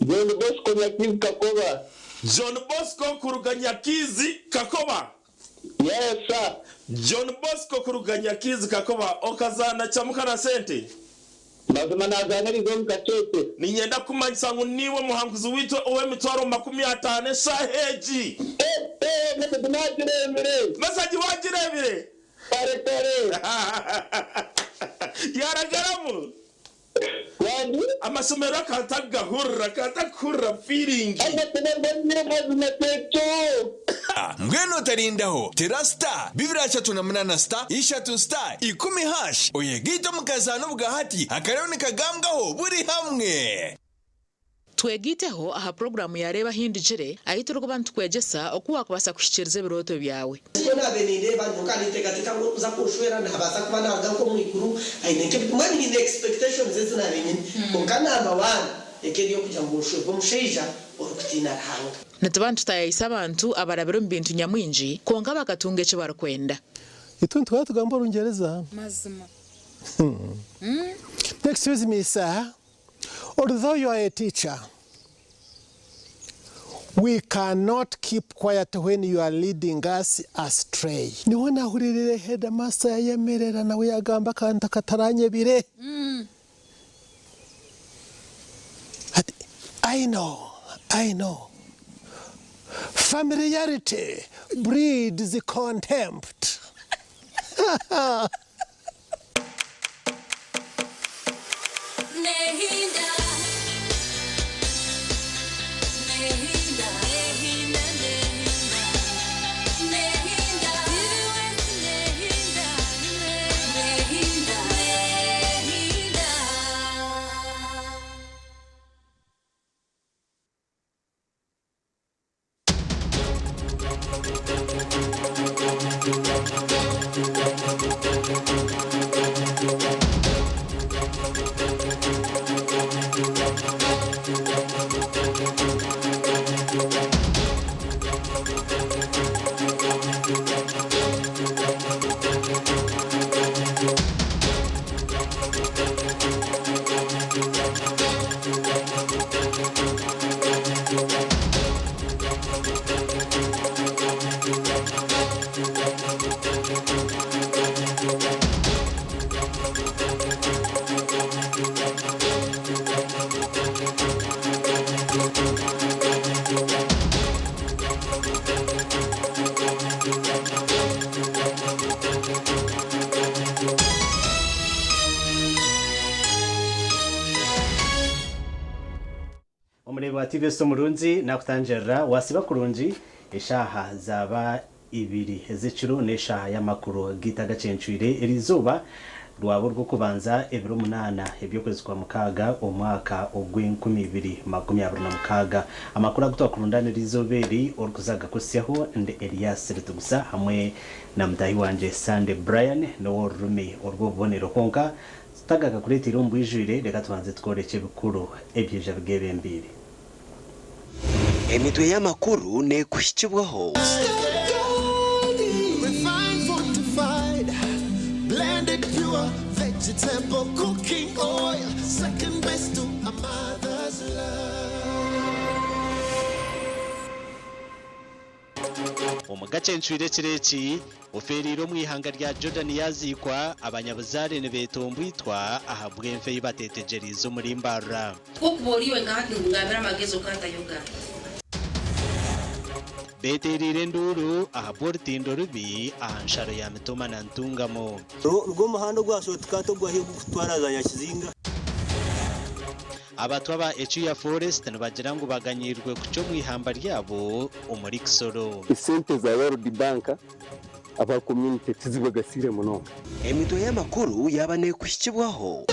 John Bosco Nyakizi Kakoba. John Bosco Kuruganyakizi Kakoba. Yes sir. John Bosco Kuruganyakizi Kakoba okazana chamukana sente. Mazima nazana rizo mkachete. Ninyenda kumanyisa ngo niwe muhanguzi witwe owe mitwaro 50 shaheji. Masaji wajirebire. Pare. Yaragaramu. Wani? Amasomero katakura feeling. Mweno tarindaho terasta bibira chatu na mnana star ishatu star ikumi hash oyegito mukazano bugahati akarone kagambwaho buri hamwe. Twegiteho aha programu yareba hindijire ahituro bantu kwegesa okuwa kubasa kushikiriza biroto byawe. Sona beninde bandukani tegateka ngo uza kushwera na habasa kubana agako mwikuru aineke mwani ni expectations zetu na benyine kokana amabana ekeriyo kujya ngo ushwe bomusheja okutina hanga. Natabantu tayisa abantu abarabiro mbintu nyamwinji konga bakatunge cyo barakwenda. Ituntu twatugamba rungereza. Mazima. Excuse me sir. Although you are a teacher, we cannot keep quiet when you are leading us astray. Niwana huririre headmaster yemerera nawe yagamba kanta kataranye bire. I know. Familiarity breeds contempt. TV Somurunzi nakutanjera wasiba kurunji eshaha zaba ibiri heziciro neshaha y'amakuru gitaga cencwire erizuba rwabo rwo kubanza ebiro 8 ebyokwezi kwa mukaga omwaka ogw'2026 amakuru agutwakurundane rizoberi orkuzaga kusyaho nde Elias Ritugusa hamwe na mtahi wanje Sande Brian no Rumi orwo bonero konka tagaga kuretira umbwijire reka twanze tworeke bikuru ebyeje bgebembiri emitwe y'amakuru ne kushikibwaho vegetable cooking oil second best to a mother's love. Omugace ncwire kireki oferiro mu ihanga rya Jordan yazikwa abanyabuzare ne betombwitwa ahabwemfe ibatetejerizo muri mbara ukuboriwe ngahati ngabira magezo kata yoga beterire nduru ahabortindo rubi ahansharo ya mitoma na ntungamo rwo muhando gwaso tukato gwahiye gutwarazanya kizinga abatwa ba Echuya Forest nabagira ngo baganyirwe kucyo mu ihamba ryabo umuri Kisoro isente za World Bank aba community tizibagasire muno emitwe y'amakuru yabane kushikibwaho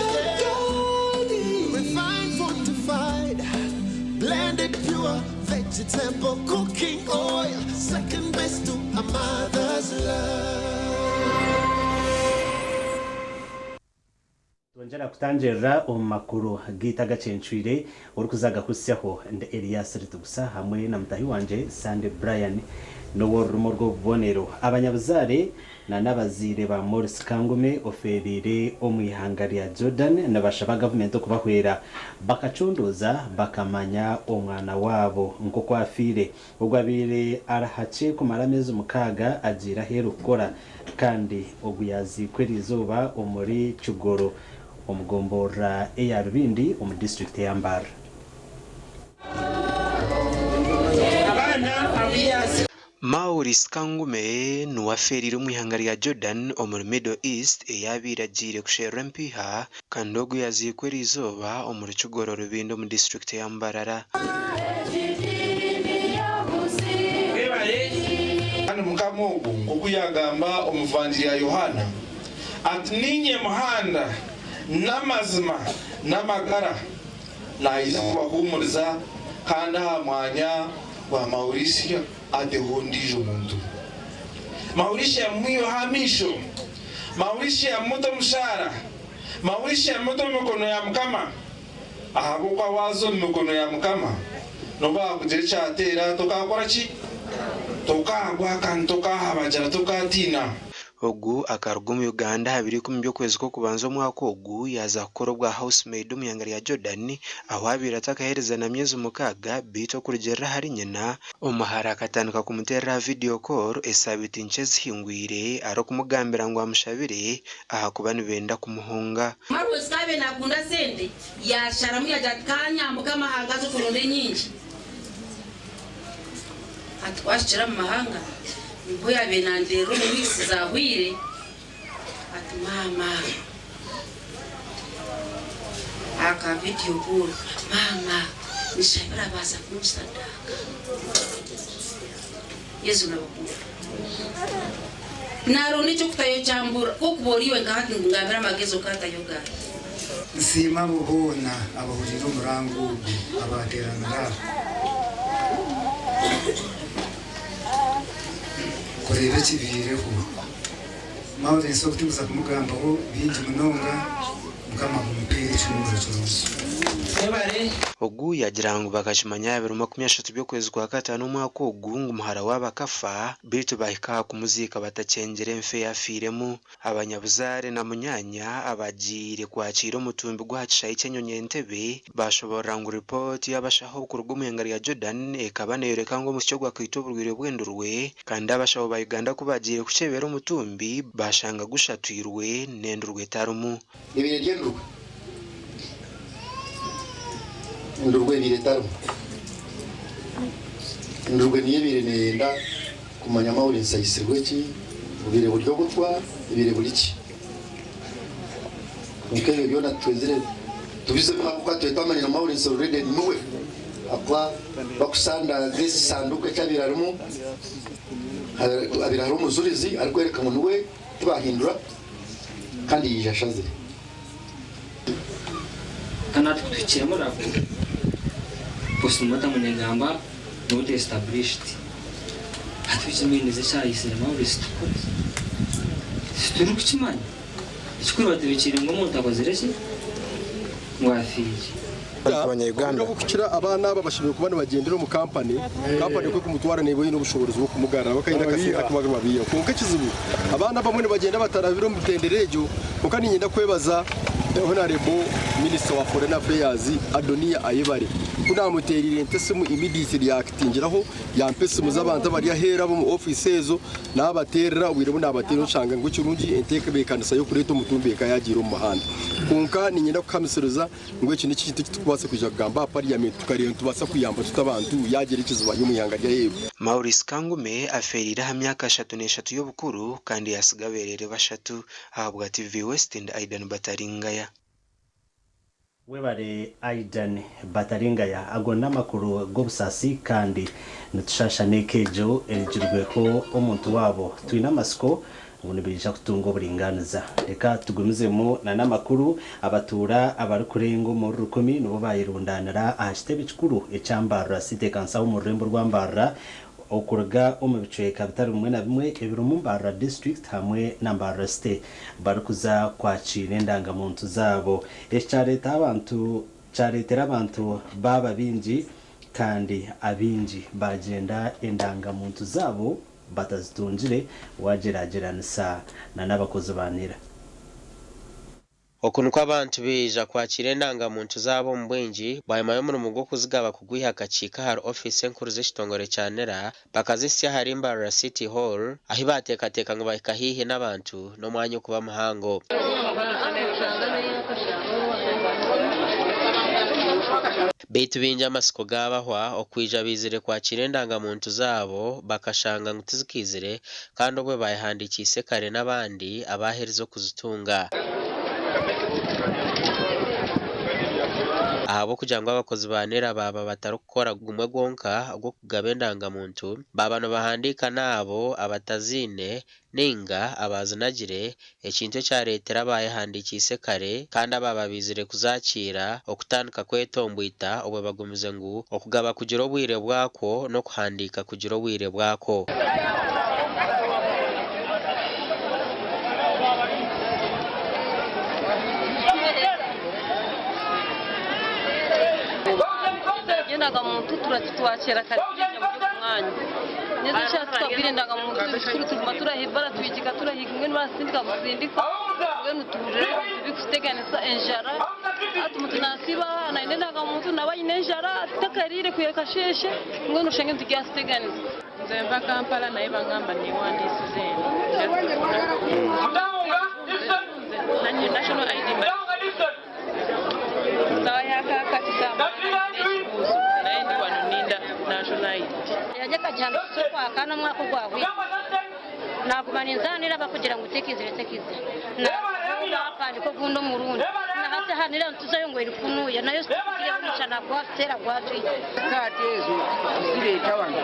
blended pure vegetable cooking oil second best to a mother's love. njara kutanjera omakuru gita gacenchwire uri kuzaga kusyaho nde Elias Ritugusa hamwe na mutahi wanje Sande Brian no worumo rwo bonero abanyabuzare na nabazire ba Morris Kangume oferire omwihangari ya Jordan nabashaba government kubahwera bakacunduza bakamanya omwana wabo nko kwafire ubwabire arahace kumara mezi mukaga agira hero gukora kandi oguyazi kwerizoba omuri Cyugoro omugombora ARBindi omu district ya Mbara. Maurice Kangume nuwaferire umwihangari ya Jordan omuri Middle East eyabiragire kushera mpiha kandi oguyazikwera izoba omuri Cyugoro Rubindo mu district ya Mbarara. Hano mukamogo okuyagamba omuvanjiri ya Yohana ati ninye muhanda n'amazima n'amagara nayiza kubahumuriza kandi aha mwanya wa Mauricio adehundije umuntu. Mauricio mwiyo hamisho, Mauricio muto mushara, Mauricio muto mukono ya mukama ahagukwa wazo mukono ya mukama noba kugire cyatera tokakora ki tokagwa kandi tokahabajara tokatina. Ogu akaruga mu Uganda habiri ku mbyo kwezi ko kubanza umwaka ogu yaza gukora bwa housemaid umuyangari ya Jordan aho abira atakahereza na myezi mukaga bito kurugera hari nyina omahara akatanuka kumuterera video call esabiti nchezi hingwire aro kumugambira ngo amushabire aha kubani benda kumuhunga. Marwe skabe nakunda sende ya sharamu ya jakanya mukama hangazo kuronde nyingi atwashira mu mahanga Boya benandero mu weeks zawire ati mama aka video call mama nishabira basa kumsadaka Yesu nabakunda naro nicho kutayo chambura kokuboriwe ngahati ngabira magezo kata yoga nsima buhona abahurira umurango abateranira kureba kibireho mawe nso kutibuza kumugamba ho bingi munonga mukama mupere cy'umuruzo. Ogu yagira ngo bakashimanya 2023 byo kwezi kwa gatanu umwaka ogungu muhara wabakafa bitu bahika ku muzika batacengere mfe yafiremu abanyabuzare na munyanya abagire kwakira umutumbi gwacishaye cyenyonye entebe bashobora ngo report yabashaho ku rugumengari ya Jordan ekabanereka ngo musyo gwa kwitoburwire bwendurwe kandi abashaho ba Uganda kubagire kucebera umutumbi bashanga gushatwirwe nendurwe tarumu ibiregendurwe ndurwe biretaro ndurwe niye birenenda kumanya Maurice nsayisirwe ki ubire buryo gutwa ibire buriki nikayo byona twezere tubize kwa twetamanya na Maurice already niwe akwa bakusanda this sanduka cyabirarumu abirarumu zurizi ariko ereka muntu we tubahindura kandi yijashaze kana tukikiremo rako postmortem munyagamba not established atukimeneze cyayise Maurice turi kukimanya ikuru batubikire ngo umuntu akozereki ngwafije abanyarwanda gukira abana babashimiye kubana bagendera mu company ko kumutwara nebo yino bushobozi bwo kumugara bakayina kasika kubaga babiyo konka kizibu abana bamwe bagenda batarabiro mutenderejo mukani nyenda kwebaza honorable minister wa foreign affairs Adonia Ayebare kuna muterire ntese mu immediate reactingiraho yampese muzabantu bari ahera bo mu officezo nabaterera ubire buna abatero nshanga ngo cyurungi enteke bekanisa yo kureto mutumbeka yagira mu mahanda konka ni nyenda kukamiseruza ngo iki niki twase kuja gamba parliament tukariye tubasa kuyamba tutabantu yagera ikizuba y'umuyanga rya yebo. Maurice Kangume aferira ha myaka 3 y'ubukuru kandi yasigaberere bashatu ahabwa TV West and Aidan Bataringaya. Webare Aidan Bataringaya agona makuru gobusasi kandi nutushashane kejo erijirweho omuntu wabo twina masiko ubone bijja kutunga uburinganiza reka tugumizemo na namakuru abatura abari kurengo mu rukumi nubo bayirundanira ahashite bicukuru ecyambara site kansa mu rembo rwambara okuruga omubicweka bitari bimwe na bimwe ebirumu Mbarara district hamwe na Mbarara state barikuza kwakira endangamuntu zabo ekyaretera abantu baba bingi kandi abingi bagenda endangamuntu zabo batazitungire wagerageranisa na n'abakozi banira okunuko abantu beja kwakira endangamuntu zabo mu bwingi bayamayo mu gwo kuzigaba kugwiha akakika hari office enkuru z'ekitongore kya Nera bakazisya hari Mbarara City Hall ahi batekateka ngo bahikahihe n'abantu n'omwanya okuba muhango Beitu binja amasiko gabahwa okwija bizire kwakira endangamuntu zabo bakashanga ngo tizikizire kandi obwe bayihandikise kare n'abandi abaherizo kuzitunga ahabo kugira ngo abakozi ba Nera baba batarukora gumwe gwonka gwo kugaba endangamuntu baba no bahandika nabo abatazine ninga abazinagire ekintu cyaretera bayihandikise kare kandi ababa bizire kuzakira okutandika kwetombwita obwe bagumize ngo okugaba kugira obwire bwako no kuhandika kugira obwire bwako Endangamuntu turatwakira kare mu mwanya neza cyane twabwira endangamuntu bishuru tuma turahibara tubikika turahiga mwe basindika gusindika mwe nutuje bikuteganisa enjara atumutinasiba na endangamuntu nabayine enjara takarire kuyakasheshe mwe nushenge tugiasteganiza nzemba Kampala naye bangamba ni wandisize nanyi national ID yajaka cyane kwa kana mwako gwawe nakumanizanira bakugira ngo utekizire na kandi ko gundo murundi na hase hanira tuzayo ngo irifunuye nayo sikire umucana kwa tera gwatu kati ezo zireta wange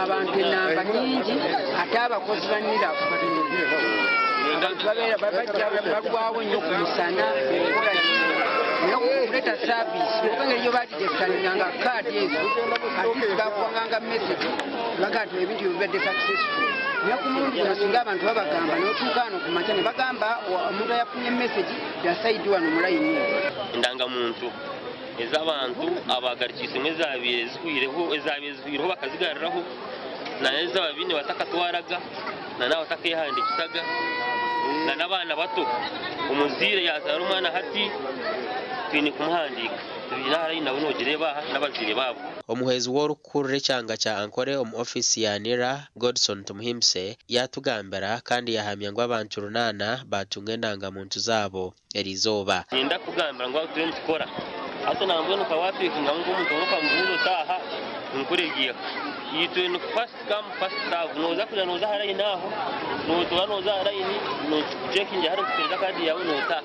abantu namba nyingi atabakozi banira babera bagwawo nyo kumusana no kuleta service ukanga iyo badidekanya kadi ezo atiga kwanga message bagatu ebintu bibedde successful nakumuntu nasinga abantu babagamba n'otukano kumachane bagamba omuntu yafunye message ya side wano mulayini ndangamuntu ez'abantu abagarikise ezabizwireho bakazigariraho naneza babine batakatwaraga nana batakehandikisaga n'abana bato umuzire yazara umwana hati twini kumuhandika tubinara ina bunogere baha n'abazire babo omuhezi w'orukurre cyanga cya Ankore mu office ya Nera Godson Tumuhimse yatugambira kandi yahamya ngo abantu runana batunga endangamuntu zabo erizoba nenda kugambira ngo turende tukora ato nambwe no kawapikinga ngo umuntu ngo kambuzo taha nkuregiye yitwe no first come first serve noza kuja noza harayi naho no tuba noza harayi no checking hari kugeza kandi yawe nota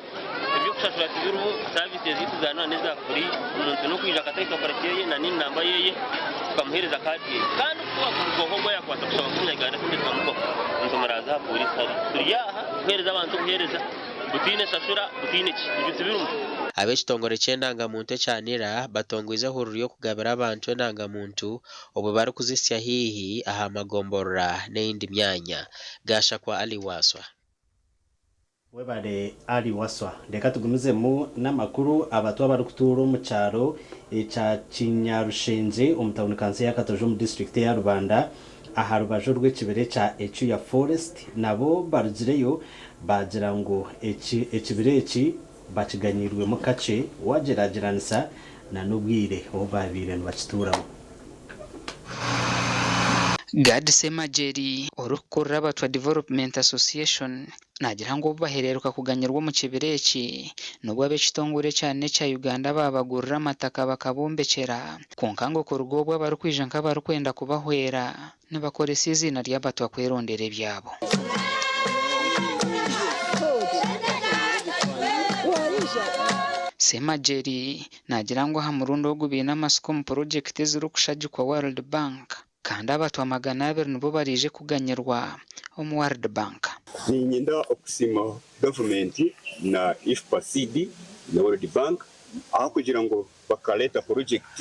ibyo kushashura tibiru services zituzana neza kuri umuntu no kwija katayito parakeye na nini namba yeye tukamuhereza kadi kandi kuba kugogo yakwata kushaka kunyagana kandi twamuko nzomaraza polisi hari turiyaha kuhereza abantu kuhereza butine sashura butine ibyo tibiru ab'ekitongore ky'endangamuntu ekya Nera batongwize hururu y'okugabira abantu endangamuntu obwe bari kuzisya hihi aha magomborora n'eyindi myanya Gashakwa Ali Waswa webale Ali Waswa reka tugumizemu n'amakuru abatu bari kutura mu cyaro cya Kinyarushenje umutawuni kanse yakatoje mu district ya Rubanda aha rubajo rw'ekibere cya Echuya Forest nabo barugireyo bagira ngo ekibere eki bakiganyirwe mu kace wagerageranisa na n'ubwire aho babire bakituramo Gad Semajeri urukorera abatwa Development Association nagira ngo bahereruka kuganyirwa mu kibireki nubwo ab'ekitongore cyane cya Uganda babagurira amataka bakabombekera kunkango ko rugobwa bari kwija nk'abari kwenda kubahwera nibakore izina ry'abatwa kwerondera byabo Semajeri nagira ngo ha murundo gubina amasiko mu project ziri kushagikwa World Bank kandi abatwa 200 nibo barije kuganyirwa mu World Bank ni nyenda okusima government na IFPCD na World Bank aho kugira ngo bakaleta project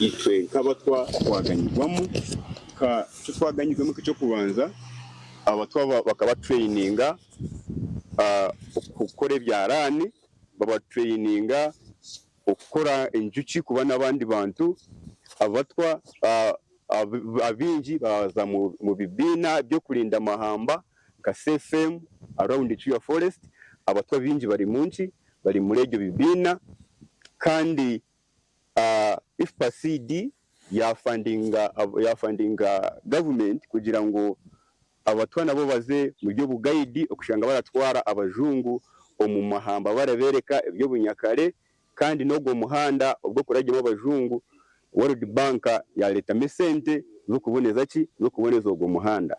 itwe nk'abatwa twaganyirwamo cyo twaganyizemo cyo kubanza abatwa bakaba traininga gukora ibyarani baba traininga ukora injuki kuba n'abandi bantu abatwa abinji baza mu bibina byo kurinda amahamba ka CFM around Chuya Forest abatwa binji bari munsi bari muri ibyo bibina kandi IFPACD yafandinga government kugira ngo abatwa nabo baze mu byo bugayidi okushanga baratwara abajungu mu mahamba barabereka ibyo bunyakare kandi no go muhanda ubwo kuragemo abajungu World Bank ya leta mesente zo kuboneza ugo muhanda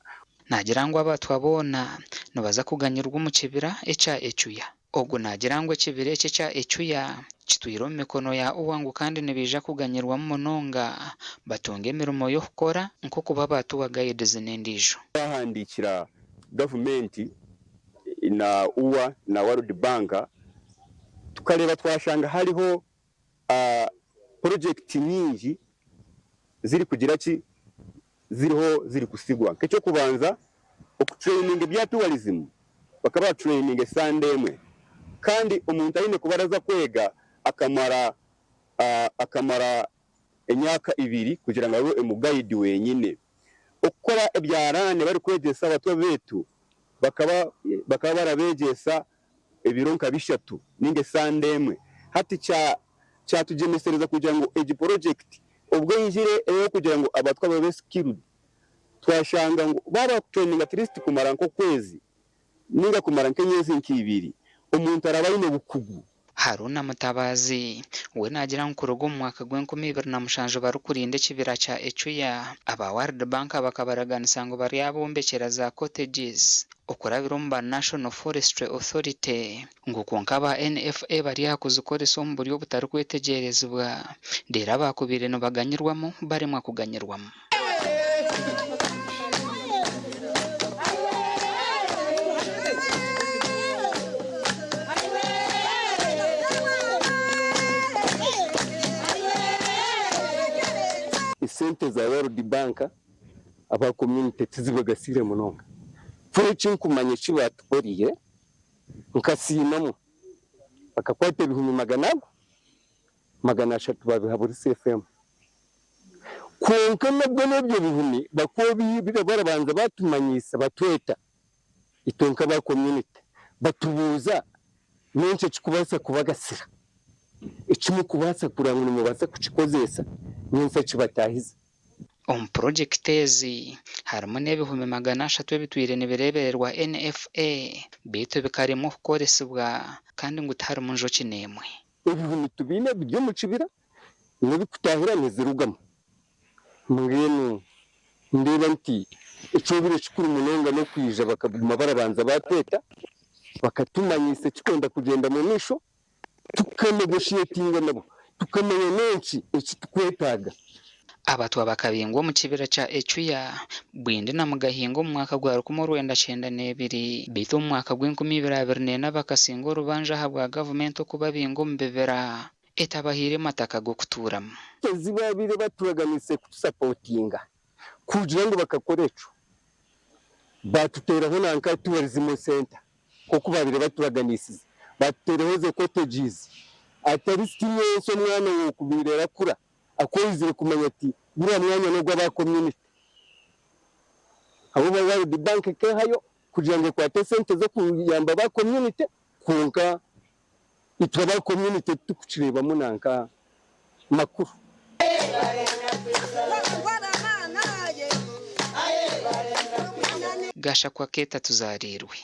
nagira ngo abatwa bona nobaza kuganyirwa mu kibira echa Echuya ogo nagira ngo kibire cya Echuya kitwiro mikono ya uwangu kandi nibija kuganyirwa mu mononga batonge mirimo yo gukora nko kuba batuwa guides n'endijo bahandikira government na uwa na World Bank tukareba twashanga hariho project nyingi ziri kugira ziri kusigwa cyo kubanza training bya tourism bakaba training sandemwe kandi umuntu ayine kubaraza kwega akamara imyaka 2 kugira ngo abe mu guide wenyine ukora ibyarane bari kwegesa abatwa betu bakaba barabegesa ebironka bishatu ninge sandemwe hati cyatugenesereza kugira ngo egi project ubwo yinjire kugira ngo abatwa babe skilled twashanga ngo baba training at least kumara nko kwezi ninga kumara nkenyezi nk'ibiri umuntu arabayine bukugu Haruna Mutabazi we nagira nkurugo mu mwaka gw'2007 barukurinde kibira cya Echuya aba World Bank bakabaraganisa ngo bari abombekera za cottages okora birumba National Forestry Authority ngo konkaba NFA bari yakuzukoresha mu buryo butari kwetegerezwa ndera bakubire no baganyirwamo bari mwa kuganyirwamo sente za World Bank aba community tizibagasire munonga furuci kumanye kibatukoriye nkasinamo bakakwate ibihumbi magana 300 babihabura CFM konka nabwo n'ibyo bihumbi bakobi birabanza batumanyisa batweta itonka ba community batubuza nenche kikubasa kubagasira ikimu kubasa kurangwa mubasa kucikozesa ninsa kibatahiza project ezi harimo n'ibihumbi 300 bitwire nibereberwa NFA bito bikarimo kukoresebwa kandi ngo utari munjo kinemwe ibihumbi tubine byo mu kibira n'ibikutahira nizirugamo mwenu ndeba nti icubire cikuru munonga no kwija bakaguma barabanza bateta bakatumanyise kikonda kugenda mu nisho tukanegotiatinga nabo tukamenya menshi iki tukwetaga abatwa bakabingwa mu kibira cya Echuya bwinde na mugahingo mu mwaka gwa 1992 bito mu mwaka gw'2024 bakasingo rubanja habwa government kuba bingo mbevera etabahire mataka go kuturamo zibabire baturaganise kutusupportinga kugira ngo bakakorecho batuteraho nanka tourism center koko babire baturaganisize baterehoze cottages atari stimulation mwana wo kubirera kura akoyizire kumenya ati buriya mwanya no gwa ba community abo bari di bank ke hayo kugira ngo kwate sente zo kuyamba ba community kunka itwa community tukucireba munanka makuru gasha kwa keta tuzarirwe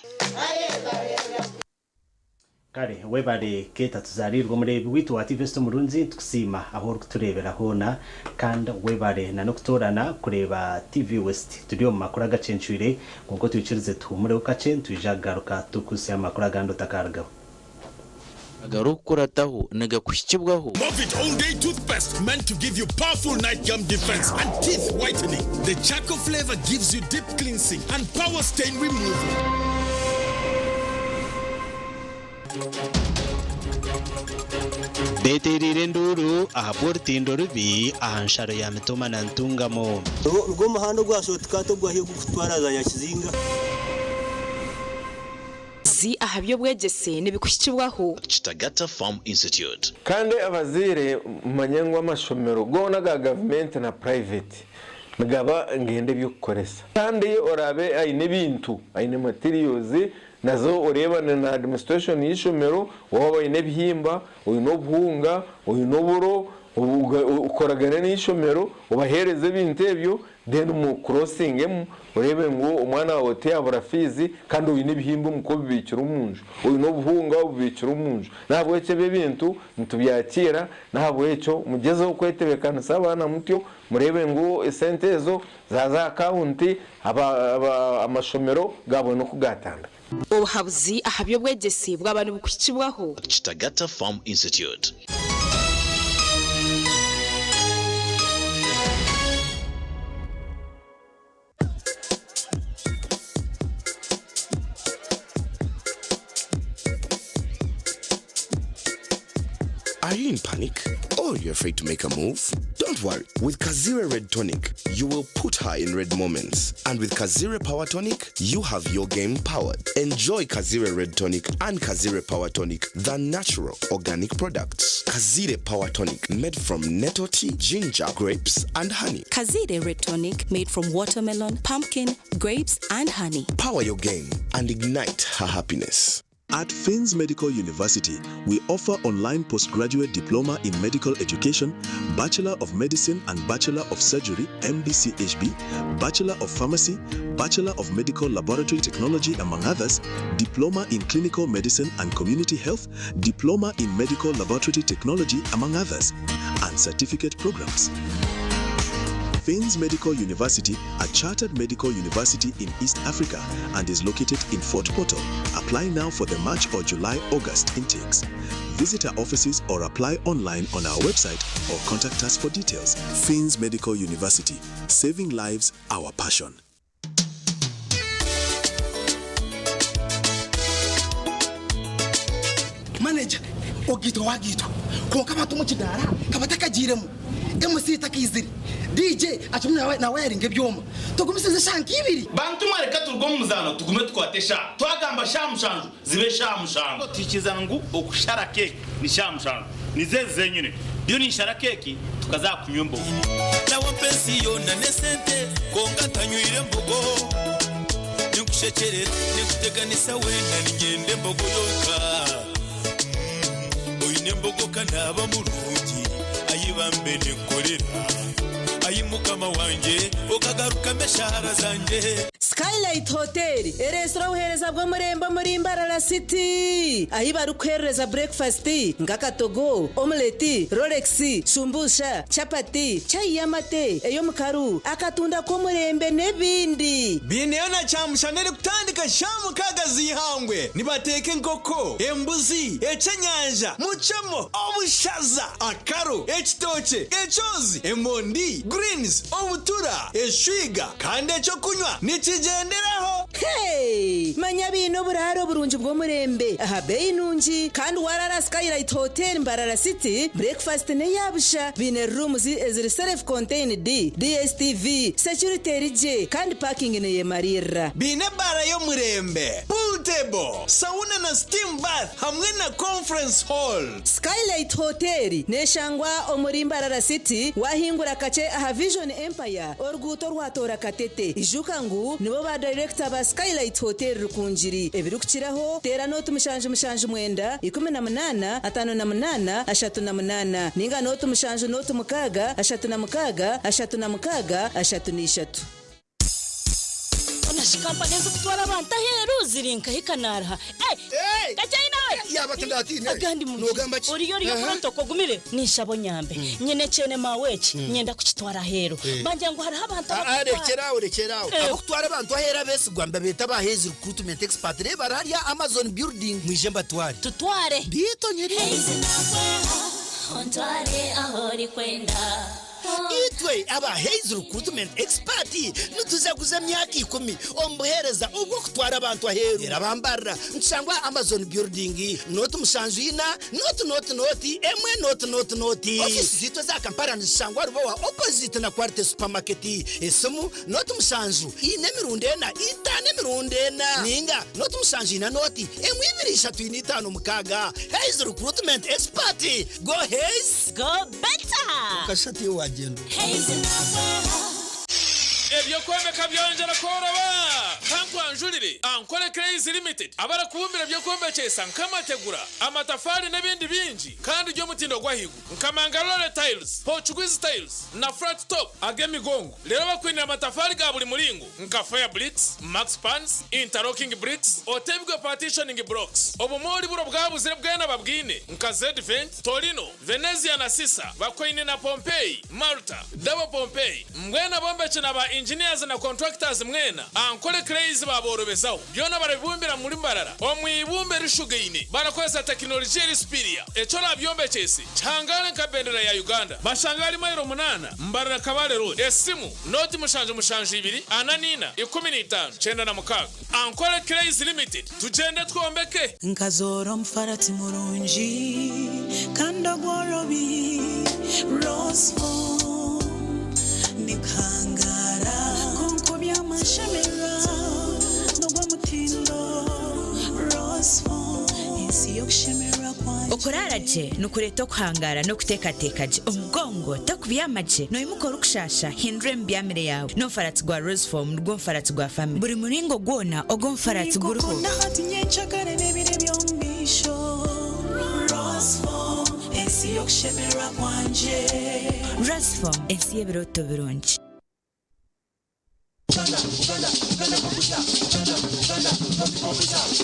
kare webare keta tuzarirwa muri witu wa TV Murunzi tukusima aho turebera hona kandi webare na noktorana kureba TV West studio makuru agacencuire ngo twicirize tumure ukacentu tujagaruka tukusi amakuru agando takarga agarukura tahu naga kushibwaho Movit all day toothpaste meant to give you powerful night gum defense and teeth whitening. The charcoal flavor gives you deep cleansing and power stain removal. beterire nduru aha portindo rubi aha nsharo ya mitoma na ntungamo rwo muhanda gwa shortcut gwahiye gutwara za Nyakizinga ahabyo bwegese nibikushikibwaho Kitagata Farm Institute kandi abazire manyengwa amashomero gona ga government na private ngaba ngende byokoresa kandi orabe ayine bintu ayine materials nazo urebana na administration y'ishomero wowe ayine bihimba uyu no buhunga uyu no buro ukoragana n'ishomero ubahereze bintebyo then mu crossing urebe ngo umwana wawe tiyabura fizi kandi uyu n'ibihimbo muko bibikira umunju uyu no buhunga ubikira umunju ntabwo ecebe bintu ntubyakira ntabwo eco mugezeho kwetebekana sabana mutyo murebe ngo esentezo za account amashomero gabo no kugatanga ubuhabuzi ahabyo bwegese bw'abantu bukukibwaho Kitagata Farm Institute Are you in panic? Or you're afraid to make a move? Don't worry. With Kazire Red Tonic, you will put her in red moments. And with Kazire Power Tonic, you have your game powered. Enjoy Kazire Red Tonic and Kazire Power Tonic, the natural organic products. Kazire Power Tonic, made from nettle tea, ginger, grapes, and honey. Kazire Red Tonic, made from watermelon, pumpkin, grapes, and honey. Power your game and ignite her happiness. At Fins Medical University, we offer online postgraduate diploma in medical education, Bachelor of Medicine and Bachelor of Surgery, MDCHB, Bachelor of Pharmacy, Bachelor of Medical Laboratory Technology, among others, Diploma in Clinical Medicine and Community Health, Diploma in Medical Laboratory Technology, among others, and certificate programs. Fins Medical University, a chartered medical university in East Africa and is located in Fort Portal. Apply now for the March or July-August intakes. Visit our offices or apply online on our website or contact us for details. Fins Medical University, saving lives, our passion. Manager, ogito wagito. Konka batumu kidara, kabataka jiremu. MC takiziri. DJ achumuna na wiring ebyoma. Tugumisize shanki ibiri. Bantu mareka turgo muzano tugume twatesha. Twagamba shamushanju zibe shamushanju. Tikizangu okushara cake ni shamushanju. Nizeze nyine. Byo ni shara cake tukazakunywa mbogo. Na wapensi yona nesente konga tanywire mbogo. Nikushekerera nikuteganisa wenda nigende mbogo yoka. Oyine mbogo kanaba mulungi ayibambe nekorera. Ayimukama wanje okagaruka meshahara zanje. Skylight Hotel restaurant uhereza bwo murembo muri Mbarara City ahibarukereza breakfast ngakatogo omelette Rolex shumbusha chapati chai yamate eyo mukaru akatunda ko murembe nebindi bineona chamushanere kutandika shamu kagazi ihangwe nibateke nkoko embuzi echenyanja muchemo obushaza akaro ekitoche echozi emondi greens obutura eshwiga kandi echo kunywa nikigenderaho. Hey manya bino buraro burunji bwo murembe aha beinunji kandi warara Skylight Hotel Mbarara City breakfast ne yabusha bine rooms eziri self contained DSTV security rije kandi parking ne yemarira bine bara yo murembe pool table sauna na steam bath hamwe na conference hall. Skylight Hotel neshangwa omuri Mbarara City wahingura kace aha Vision Empire orguto rwatora katete ijukangu nibo ba director ba Skylight Hotel rukunjiri ebirukiraho tera notu mushanje mwenda 18 58 38 ninga notu mushanje notu mukaga 36 Kampani zo kutwara abantu aheru zirinka hikanara. Kachayina we. Yabatandati agandi mu uriyo pronto kogumire nishabo nyambe. Nyene cene maweki nyenda kukitwara hero. Banje ngo hari abantu rekeraho. Abo kutwara abantu ahera bese Rwanda beta bahezi recruitment expert re bararya Amazon building mwijemba twari. Tutware. Bito nyeri. Ontware ahori kwenda. itwe aba Haze Recruitment Expert nutuzaguza myaka 10 ombuhereza ubwo kutwara abantu aheru erabambara nsangwa Amazon Building not musanzwina not emwe not office zito za Kampala nsangwa rubowa opposite na Quality Supermarket esomu not musanzu ine mirundena itane mirundena ninga not musanzwina noti emwe 235 mukaga Haze Recruitment Expert go Haze go better kashati wagendo ebyo kwomeka byongera koroba kankwanjulire ankole Crazy Limited abara kubumbira byo kombekesa nkamategura amatafari n'ebindi bingi kandi ryo mutindo gwahigu nkamangalole tiles Portuguese tiles na flat top agemigongo lero bakwinira amatafari ga buli mulingo nka fire bricks max pans interlocking bricks otebwe partitioning blocks obumoli buro bwabuzire bwena babwine nka Z-Vent Torino Venezia na Sisa bakwine na Pompeii Malta double Pompeii mwena bombeche na ba engineers na contractors mwena ankole Crazy baborobezaho byona barabibumbira muri mbarara omwibumbe rishugeine barakoza technology Spiria echo nabyombekyesi cyangale nka bendera ya Uganda bashangali mayiro 8 mbarara kabale road esimu noti mushanje 2 ananina 15 chenda na mukaga ankole Crazy Limited tugende twombeke nkazoro mfarati murunji kando gorobi roseful nikangara kunkubya mashemera nogwa mutindo roseful isi yokushemera kwanje okoraraje nukureto kuhangara no kutekatekaje umugongo takubyamaje no imukora ukushasha hindure mbyamire yawe no farati gwa roseful nugwo farati gwa family buri muringo gwona ogwo farati guruho nahati nyenchakare nebire byombisho roseful isi yokushemera kwanje roseful isi yebiroto birungi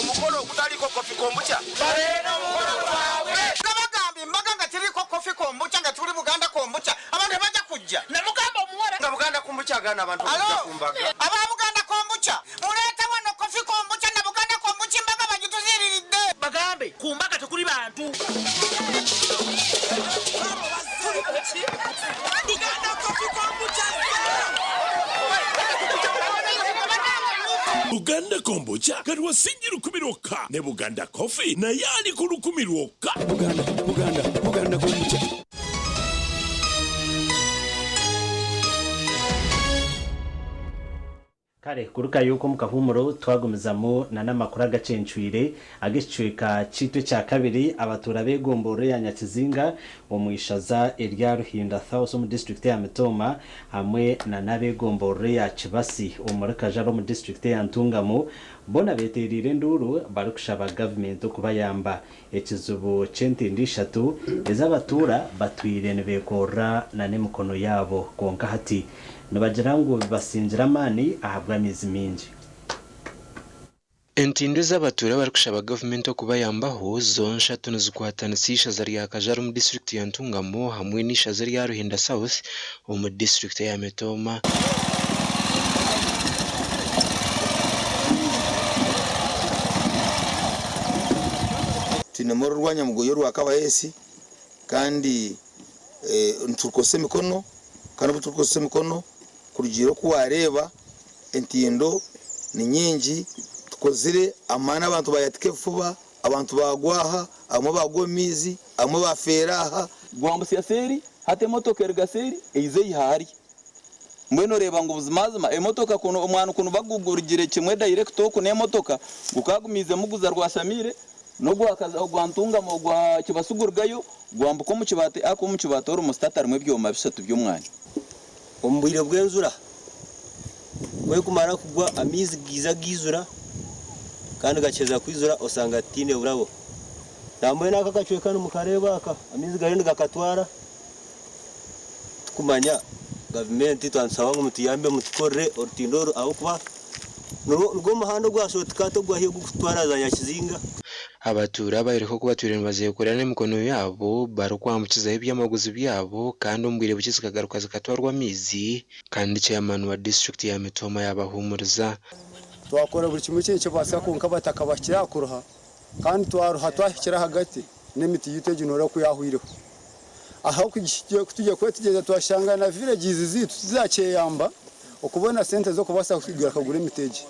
umukoro utaliko kofi kombucha bareno umukoro wawe nabagambi mbaga ngatiriko kofi kombucha ngaturi Buganda kombucha abantu baje kujja na mugamba omuwara nga Buganda kombucha gana abantu baje kumbaga aba Buganda kombucha muleta wano kofi kombucha na Buganda kombucha mbaga bagituziriride bagambe kumbaga tukuri bantu Buganda kofi kombucha Buganda kombucha garwa singiru kumiroka ne Buganda coffee na yali kurukumiroka Buganda kombucha kare kuruka yuko mukahumuro twagumizamo na namakuru agacencwire agicweka citwe cya kabiri abatura begombore ya Nyakizinga omwishaza erya Ruhinda South mu district ya Mitoma hamwe na nabegombore ya Kibasi omurakaja mu district ya Ntungamo bona beterire nduru barukushaba government kubayamba ekizubu centindishatu ezabatura batwire nebekora na nemukono yabo konka hati nabagirango basinjira amani ahabwa mizi mingi Entindo z'abatura barikushaba government kubayambaho zonsha tunuzikwatanitsisha zari akajaru mu district ya Ntungamo hamwe n'ishaza rya Ruhinda South mu district ya Mitoma tinemoro rwanya mugoyo rwakabayesi kandi ntukose mikono kandi butukose mikono kurugiro kuwareba entindo ni nyingi tukozire amana abantu bayatike fuba abantu bagwaha amwe bagomizi amwe baferaha gwambusiyaseri hate motoka ergaseri eize ihari mbweno reba ngo buzimazima emotoka kuno umwana kuno bagugurigire kimwe direct ko ne motoka gukagumize muguza rwa Samire no gwakaza gwantunga mo gwa kibasugurgayo gwambuko mu kibate ako mu kibate oro mustatari mwe byoma bisatu by'umwana ombwire bwenzura we kumara kugwa amizi giza gizura kandi gakeza kwizura osanga tine urabo namwe naka kacweka no mukareba aka amizi garindi gakatwara tukumanya government twansaba ngo mutiyambe mutukore ortindoro aho kuba nugo muhando gwasho tukato gwahiye gutwara za Nyakizinga abatura bayiriko kubaturira baziye kurana n'imikono yabo barukwambukiza ibyamaguzi byabo kandi umbwire bukizi kagaruka zikatwarwa mizi kandi chairman wa district ya Mitoma yabahumuriza twakora buri kimwe cyo basa kunka bataka bakira kuruha kandi twaruha twashyira hagati n'imiti yiteje nora kuyahwiriho aho tujya kwetegeza twashanga na villages zitu zizakeyamba okubona sente zo kubasa kugura kagura imiteje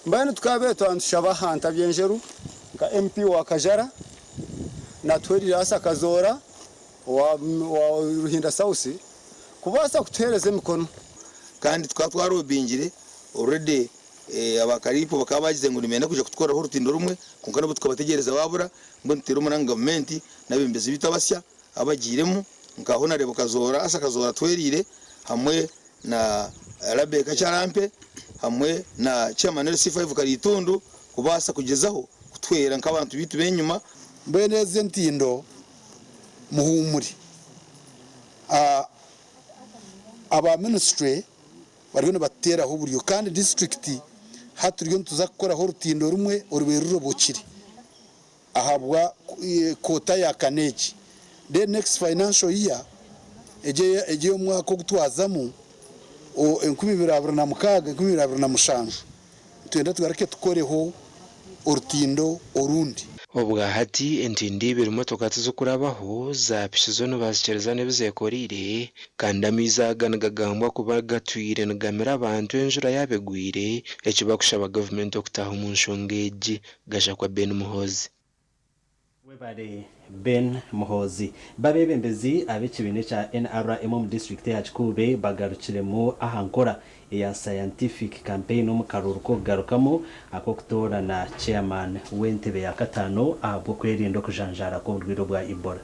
mbane tukabe twanshaba hanta byenjeru ka MP wa Kajara na tweri rasa kazora wa Ruhinda South kubasa kutereza mikono kandi twatwarobingire already abakaripo bakaba bagize ngo nimenda kuja kutwara ho rutindo rumwe kunkana bo tukabategereza babura ngo ntero mu government nabembezi bitabasya abagiremo ngaho narebo kazora asa kazora twerire hamwe na Rabeka Charampe hamwe na chairman LC5 Karitundu kubasa kugezaho kutwera nk'abantu bitu benyuma beneze ntindo muhumuri aba ministry bariho batera ho buriyo kandi district haturiyo tuzakora ho rutindo rumwe urubero bukiri ahabwa kota ya Kaneji the next financial year eje umwaka gutwazamo o 2026 2027 twenda tugarake tukoreho urutindo orundi obwa hati entindi birimo tokati zo kurabaho za pishizo no bazikereza nebizekorire kandi amiza ganagagambwa kuba gatwire nagamira abantu enjura yabegwire ekibakushaba government okutaha mu nshongeji gasha kwa Ben Muhozi webare Ben Muhozi babebembezi abekibine cha NRM mu district ya Kikube bagarukiremo ahankora ya scientific campaign mu karuruko garukamo ako kutora na chairman w'entebe ya katano abo kwerindo kujanjara ko rwiro bwa Ebola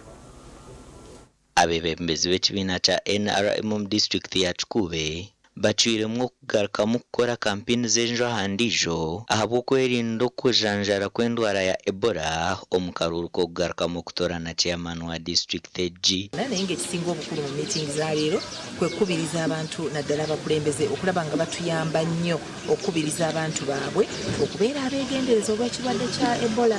abebembezi b'ekibina cha NRM mu district ya Kikube baciremwo kugaruka mu gukora campaign z'ejo handijo ahabo kwerindo kujanjara kw'endwara ya Ebola omukaruruko kugaruka mu kutora na chairman wa district G nanenge kisingo obukulu mu meeting za lero kwe kubiriza abantu naddala bakulembeze okulaba nga batuyamba nnyo okubiriza abantu baabwe okubeera abeegendereza olw'ekirwadde kya Ebola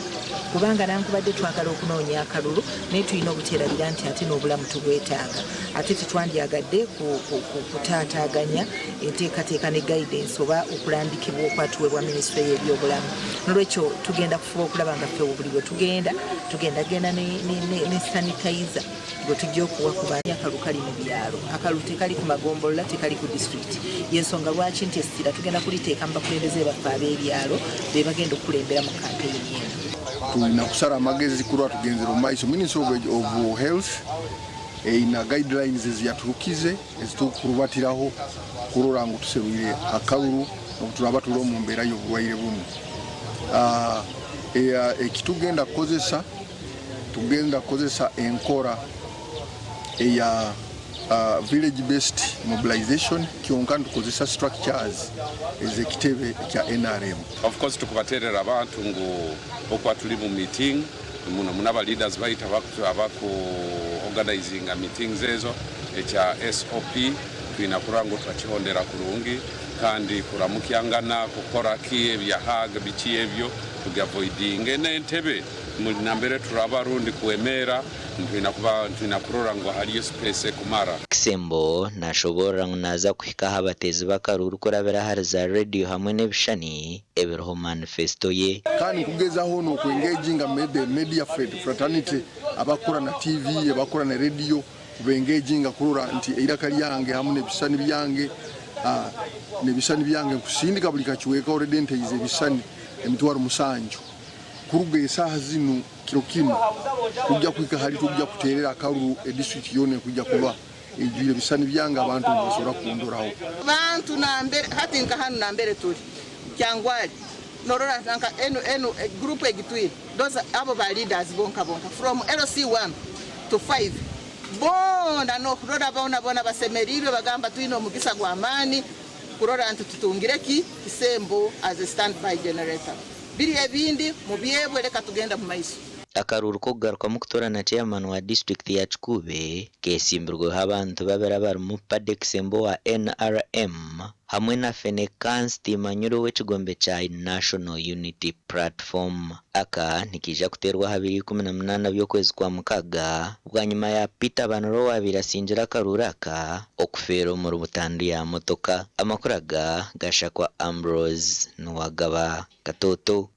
kubanga nankubadde twagala okunoonya akalulu naye tulina obuteerabira nti ate n'obulamu tubwetaaga ate tetwandyagadde kutaataaganya enteekateeka ne guidance oba okulandikibwa okwatuweebwa minisitule y'ebyobulamu nolwekyo tugenda kufuba okulaba nga ffe buli bwe tugenda ne sanitizer gwe tujja okuwa ku baani akalu kali mu byalo akalu tekali ku magombolola tekali ku district yensonga lwaki nti essira tugenda kuliteeka mu bakulembeze baffe ab'ebyalo be bagenda okulembera mu kampeyini eno tulina kusala amagezi kulwa tugenzera mu maiso Ministry of Health ina guidelines eziyaturukize ezitukurubatiraho kurora ngo tuserwire akalulu okutulaba tulo mu mbeera y'obulwaire bumu ekitugenda kozesa enkora eya village based mobilization kyonka tukozesa structures ezekitebe kya NRM. Of course tukubaterera abantu ngo okwa tuli mu meeting muna leaders baita abaku organizing meetings ezo ekya SOP twina kurango twakihondera kurungi kandi kuramukyangana kukora kiye byahaga biki ebyo tugavoidinge n'entebe muri nambere turabarundi kuemera twina kurora ngo hariyo space kumara Kisembo nashobora naza kuhikaho abatezi bakaruru kurabera hari za radio hamwe n'ebishani ebiroho manifesto ye kandi kugezaho no kuengaginga media fraternity abakora na TV abakora na radio kubengaginga kurora nti irakali yange hamwe n'ebishani byange kusindika buli kakiweka already nteize ebishani emitwaro musanju kuruga esaha zino kirokino kujja kwika hali tujja kuterera akalulu district yone kujja kuba ejire bisani byanga abantu basora kundoraho bantu nambere hati nka hanu nambere tuli kyangwali norora nanka enu group egitwi those abo ba leaders bonka from LC1 to 5 bona no kurora bona basemerirwe bagamba twino mugisa gwa amani kurora antu tutungire Kisembo as a standby generator biri ebindi mubyebwe leka tugenda mu maiso akaruru ko garuka mu kutora na chairman wa district ya Kikube kesimbirwe abantu babera bari mu pade Kisembo wa NRM hamwe na Fenekansi timanyuro w'ekigombe cha National Unity Platform aka nikija kuterwa 2018 by'okwezi kwa mukaga bwanyuma ya Peter Banoro wabirasinjira akaruraka okufero mu rubutandu ya motoka amakuraga gashakwa Ambrose Nuwagaba Katoto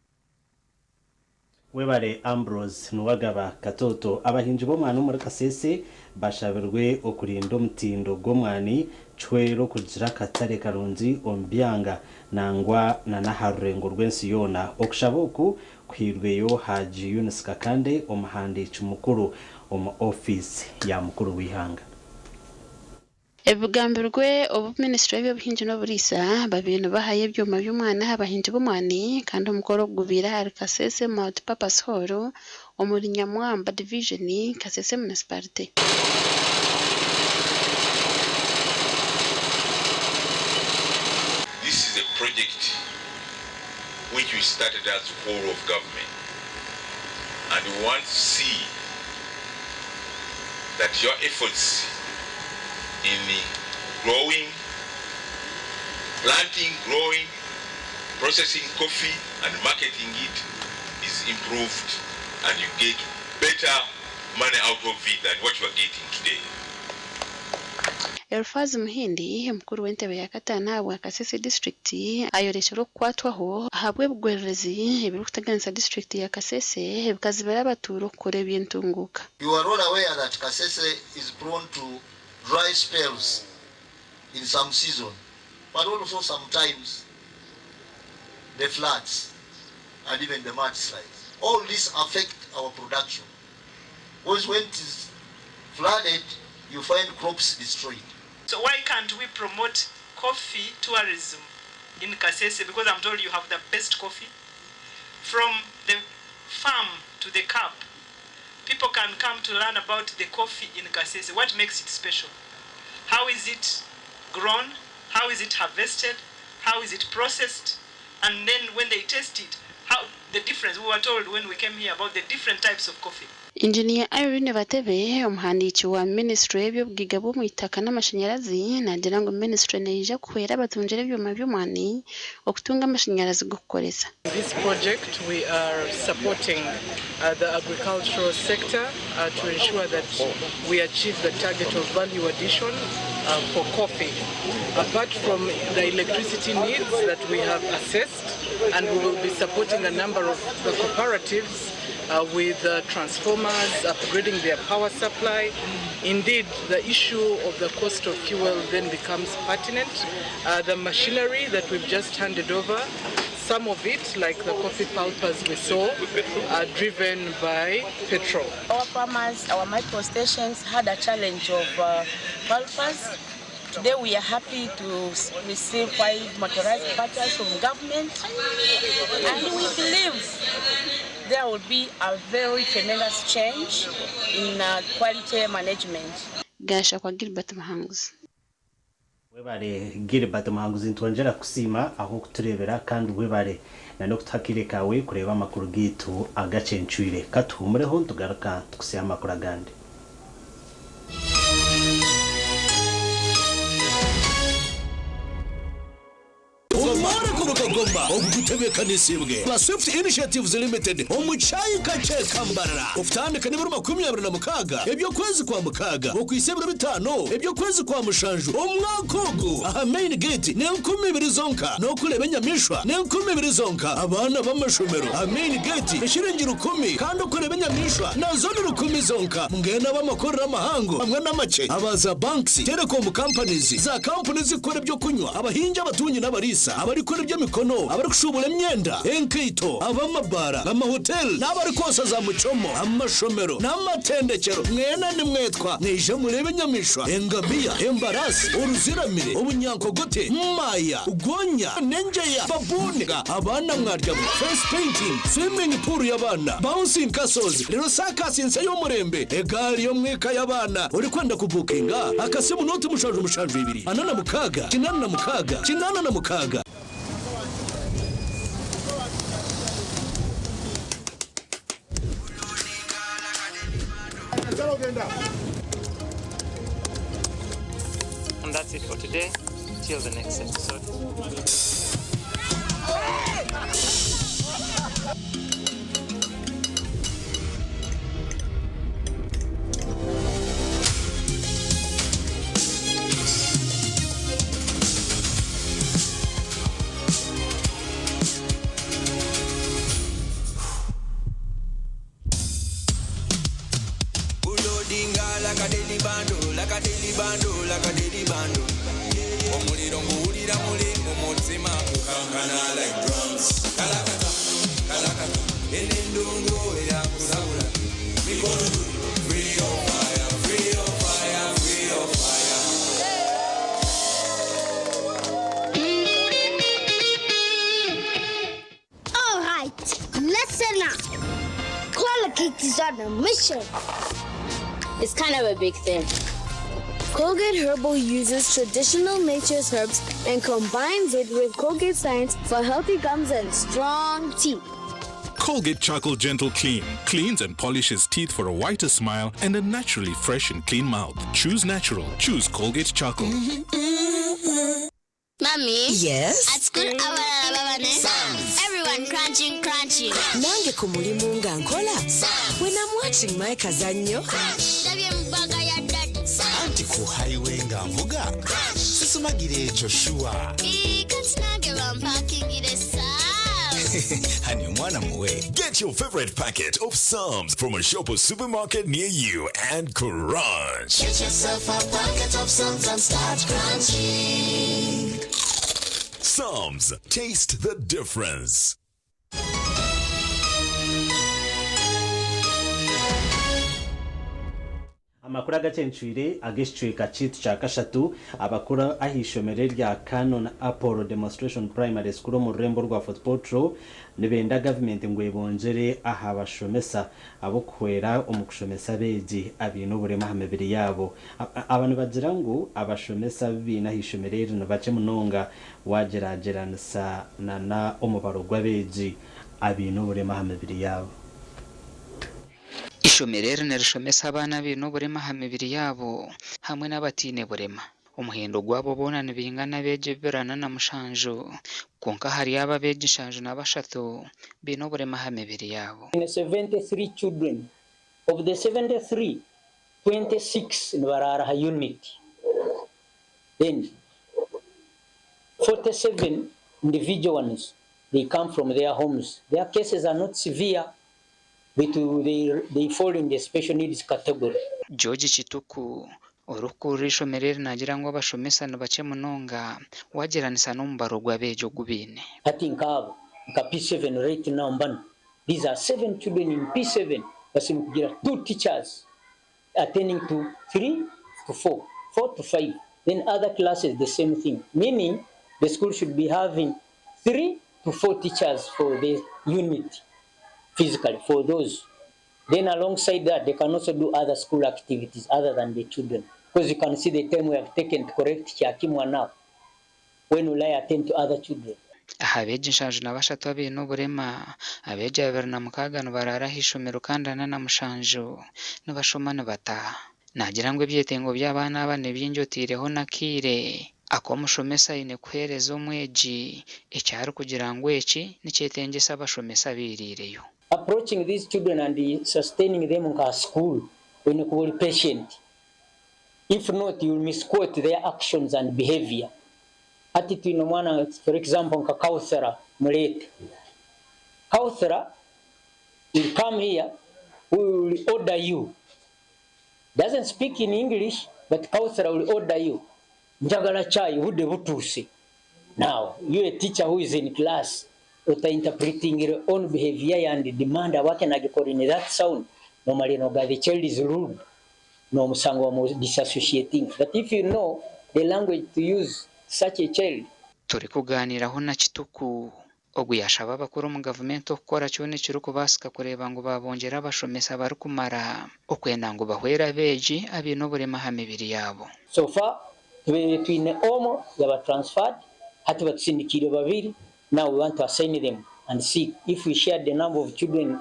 webare Ambrose Nuwagaba Katoto abahinji bo mwana muri Kasese bashabirwe okurinda omutindo gw'omwani chwero kugira katare karunzi ombyanga nangwa na naharurengo rwensi yona okushaboku kwirweyo Haji Yunus Kakande omuhandiiki mukuru omu office ya mukuru w'ihanga. Ebugambirwe obu Ministry y'Obuhingi n'Oburiisa babinu bahaye ebyoma by'omwana abahingi b'omwani kandi omukoro gubira hari Kasese Multipurpose Hall omuri Nyamwamba Division Kasese Municipality. This is a project which we started as whole of government, and we want to see that your efforts in growing, planting, growing, processing coffee and marketing it is improved, and you get better money out of it than what you are getting today. Elfazi Muhindi mukuru w'entebe ya Katana wa Kasese district ayoreshero kwatwaho habwe bugwerezi ebirukutaganisa district ya Kasese ebikazibera abaturo kore byentunguka. You are all aware that Kasese is prone to dry spells in some season, but also sometimes the floods and even the mudslides. All these affect our production. Because when it is flooded, you find crops destroyed. So why can't we promote coffee tourism in Kasese? Because I'm told you have the best coffee. From the farm to the cup, people can come to learn about the coffee in Kasese. What makes it special? How is it grown? How is it harvested? How is it processed? And then when they taste it, how the difference? We were told when we came here about the different types of coffee. Engineer Irene Batebe omuhandiiki wa Ministry y'Ebyobugaiga bw'omwitaka n'amashanyarazi nagira ngo Ministry neija kuhwera abatungira ebyoma by'omwani okutunga amashanyarazi g'okukoresa. This project we are supporting the agricultural sector to ensure that we achieve the target of value addition for coffee. Apart from the electricity needs that we have assessed, and we will be supporting a number of the cooperatives with transformers, upgrading their power supply. Indeed, the issue of the cost of fuel then becomes pertinent. The machinery that we've just handed over, some of it, like the coffee pulpers we saw, are driven by petrol. Our farmers, our micro stations had a challenge of pulpers. Today we are happy to receive 5 motorized pulpers from government, and we believe there will be a very tremendous change in quality management. Gasha kwa Gilbert Mahanguzi. Webare Gilbert Mahanguzi ntwongera kusima aho kuturebera kandi webare na no kutakire kawe kureba amakuru gitu agacencwire katumureho tugaruka tukusiya amakuru agandi. Gomba ogutebeka nisibwe ba Swift Initiatives Limited omuchayi kache kambarara ufutandika niburu 26 ebyo kwezi kwa mukaga okwisebura 5 ebyo kwezi kwa mushanju omwakogo aha main gate ne 12 zonka no kurebe nyamishwa ne 12 zonka abana b'amashomero aha main gate eshiringira 10 kandi kurebe nyamishwa na zone 10 zonka mungena b'amakorera amahango hamwe n'amace abaza banks telecom companies za companies zikora byo kunywa abahinja abatunyi n'abarisa abari kora byo mikono abari kushubura imyenda enkeito abamabara amahotel n'abari kosa za mucomo amashomero n'amatendekero mwena ni mwetwa nije murebe nyamishwa engabia embarasi uruziramire ubunyankogote maya ugonya nenjeya babunga abana mwarya face painting swimming pool y'abana bouncing castles rero sakasinse yo murembe egali yo mweka y'abana uri kwenda kubukinga akasimu noti mushaje 2 anana mukaga kinana na mukaga And that's it for today. Till the next episode. Dinga like a daily bando omuliro nguwulira muli mu mutima kukankana like drums kalakata kalakata enendungu eyakusabula mikono free of fire free of fire free of fire. All right, listen up. Colgate is on a mission. It's kind of a big thing. Colgate Herbal uses traditional nature's herbs and combines it with Colgate Science for healthy gums and strong teeth. Colgate Charcoal Gentle Clean cleans and polishes teeth for a whiter smile and a naturally fresh and clean mouth. Choose natural. Choose Colgate Charcoal. Mommy? Yes? At school, everyone crunching. Nange ku mulimu nga nkola. When I'm watching my kazanyo. Anti ku highway nga mvuga. Sisumagire Joshua. Honey, mwana muwe. Get your favorite packet of Psalms from a shop or supermarket near you and crunch. Get yourself a packet of Psalms and start crunching. Psalms, taste the difference. amakuru agacencuire agishicika citu ca kashatu abakora ahishomere rya Canon Apollo Demonstration Primary School mu rurembo rwa Fort Portal nibenda government ngo ibongere aha bashomesa abo kwera umukushomesa beji abintu burema hamebiri yabo abantu bagira ngo abashomesa bina hishomere no bace munonga wagerageranisa na umubaro gwabeji abintu burema hamebiri yabo. Ishomerere nerishomesa abana bintu burema hamibiri yabo hamwe n'abatine burema umuhendo gwabo bonana bingana beje birana na mushanjo konka hari aba beje shanjo n'abashatu bintu burema hamibiri yabo. In 73 children of the 73 26 barara ha unit, then 47 individuals they come from their homes. Their cases are not severe, but they fall in the special needs category. George Chituku urukurisho merere nagira ngo bashomesa bace munonga wageranisa n'umbaro gwabejo gubine. Ati nkabo nka P7 right now mbana. These are 7 children in P7 basimugira 2 teachers attending to 3 to 4, 4 to 5. Then other classes the same thing. Meaning the school should be having 3 to 4 teachers for the unit. Physically for those. Then alongside that, they can also do other school activities other than the children. Because you can see the time we have taken to correct Chiakimwa now. When will I attend to other children? Ahabeje nshanju nabashatu abintu burema abeje aberna mukagano barara hishomero kandana na mushanju nabashomana bataha. Nagira ngo ibyetengo by'abana bane by'injotireho nakire akomushomesa ine kwereza umweji icyaro kugira ngo eki nicetengesa abashomesa birireyo. Approaching these children and sustaining them in our school when you call patient. If not, you will misquote their actions and behavior. Attitude no mwana, for example, nka Kauthara Mulete. Kauthara will come here, we will order you. Doesn't speak in English, but Kauthara will order you. Njagala chai bude butuse. Now, you a teacher who is in class, interpreting your own behavior and demand what can I in that sound. Normally, no, the child is rude. No, musango disassociating. But if you know the language to use such a child. Turi kuganiraho na Chituku oguyashaba bakuru mu government okora cyone kiri kubasika kureba ngo babongera abashomesa bari kumara okwenda ngo bahwera beji abintu burema hamibiri yabo. So far, between omo yaba transferred hati batsindikire babiri. Now we want to assign them and see if we share the number of children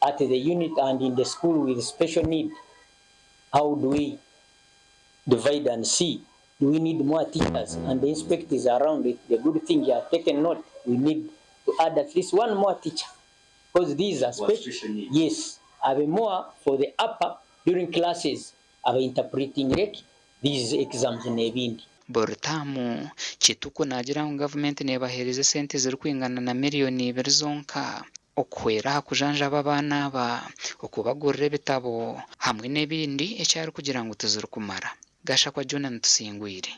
at the unit and in the school with special need. How do we divide and see? Do we need more teachers and the inspectors around it? The good thing you have taken note, we need to add at least one more teacher. Because these are special needs. Yes, have more for the upper during classes, have interpreting these exams in Ebindi. Bortamu Chituku nagira ngo government nebahereze sente ziri kwingana na miliyoni 2 zonka okwera kujanja abana ba okubagurira bitabo hamwe n'ebindi ecyari kugira ngo tuzuru kumara gasha kwa Jonathan Tusingwire.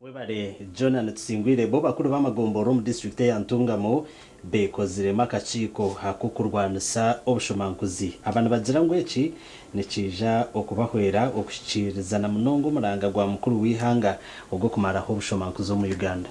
webare John Tsingwire bo bakuru b'amagomboro mu district ya Ntungamo bekozirema akaciko hakukurwanisa obushomankuzi abantu bagira ngo eki nikija okubahwera okushikiriza munongo muranga gwa mukuru w'ihanga ubwo kumaraho obushomankuzi mu Uganda.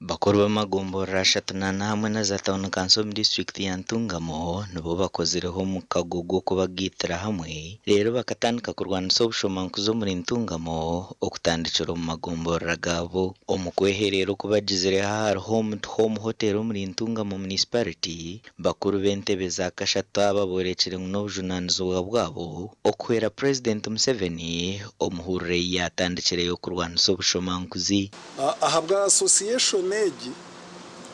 Bakuru b'amagombora 38 hamwe na za Town Council district ya Ntungamo nibo bakozireho mu kagogo ko bagitira hamwe rero bakatandika kurwanisa obushomankuzi muri Ntungamo okutandikira mu magombora gabo omukweherero kubagizire ha home hotel muri Ntungamo municipality bakuru b'entebe za kashata baborekere n'obujunanizo bwabo okwera President Museveni omuhure yatandikire yo kurwanisa obushomankuzi ahabwa association negi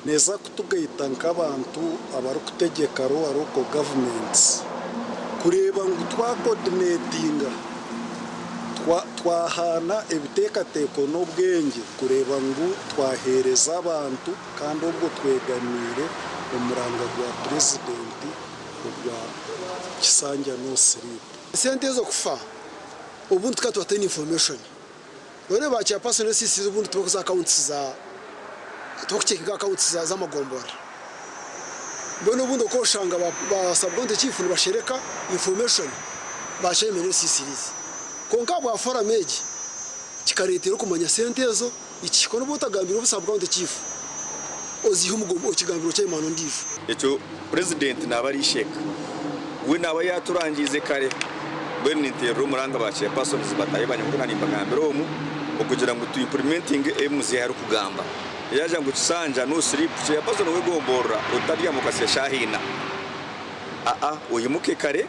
neza kutugayita nk'abantu abari kutegeka ro aroko governments kureba ngo twacoordinatinga twahana ebitekateko n'ubwenge kureba ngo twahereza abantu kandi ubwo tweganire umuranga gwa president gwa Kisanja no Sirip sentezo kufa ubundi twatwatene information bone bacha personal sisi ubundi tubakuza accounts za tukucheka accounts za magombora bone ubundi ko shanga ba subconte chief nibashereka information bashemene sisirizi konka bwa foramage kikaretera kumanya sentezo ikikono butagambira ubusubconte chief oziho umugombo ukigambiro cyo imano ndifu echo president nabari sheka we naba yaturangize kare bene intero muranga bache persons bataye banyakuna nimba ngambiro mu okugira ngo tu implementing emuzi hari kugamba yaje ngo Kisanja no Sirip cya person we gombora utariya mukase shahina uyimuke kare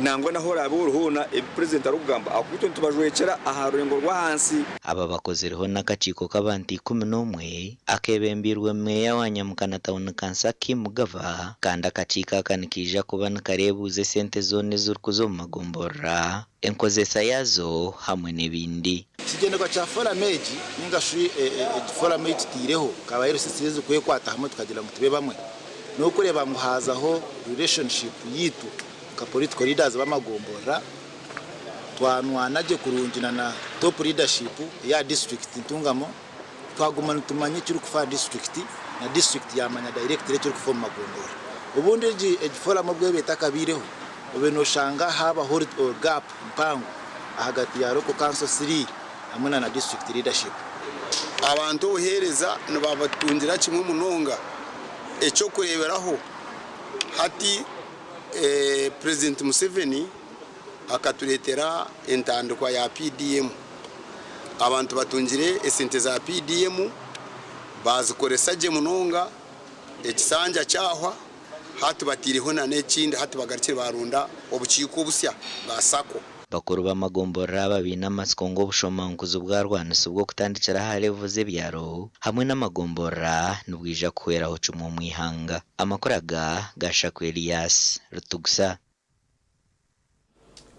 nangwa naho raburuhuna president arugamba akwito ntubajwekera aharurengo rwa hansi aba bakozereho nakaciko kabanti 11 akebembirwe meya wa Nyamukana Town Council Kimugava kanda kacika kanikija kubana karebuze sente zone z'urukuzo magombora enkozesa yazo hamwe n'ibindi kigendo cha foramage ningashui foramage tireho kabayero sisize kwe kwata hamwe tukagira ngo tube bamwe no kureba muhazaho relationship yitu ka political leaders b'amagombora twanwanaje kurunjina na top leadership ya district Ntungamo twagumana tumanye cyo kufa district na district yamanya director cyo kufa magombora ubundi forum bwe betakabireho ubeno shanga haba hold or gap mpango hagati ya local council 3 hamwe na district leadership abantu uhereza nababatungira kimwe munonga echo kureberaho hati President Museveni akatuletera entandikwa ya PDM abantu batungire esente za PDM bazikoresa je munonga ekisanja cyahwa hatu batiriho na nekindi hatu bagarikire barunda obuciko busya basako bakuru b'amagombora babina maskongo bushomankuzo bwarwanise bwo kutandikira harevuze byaro hamwe n'amagombora nubwija kweraho cumu mwihanga amakoraga gashakwe Elias Rutugsa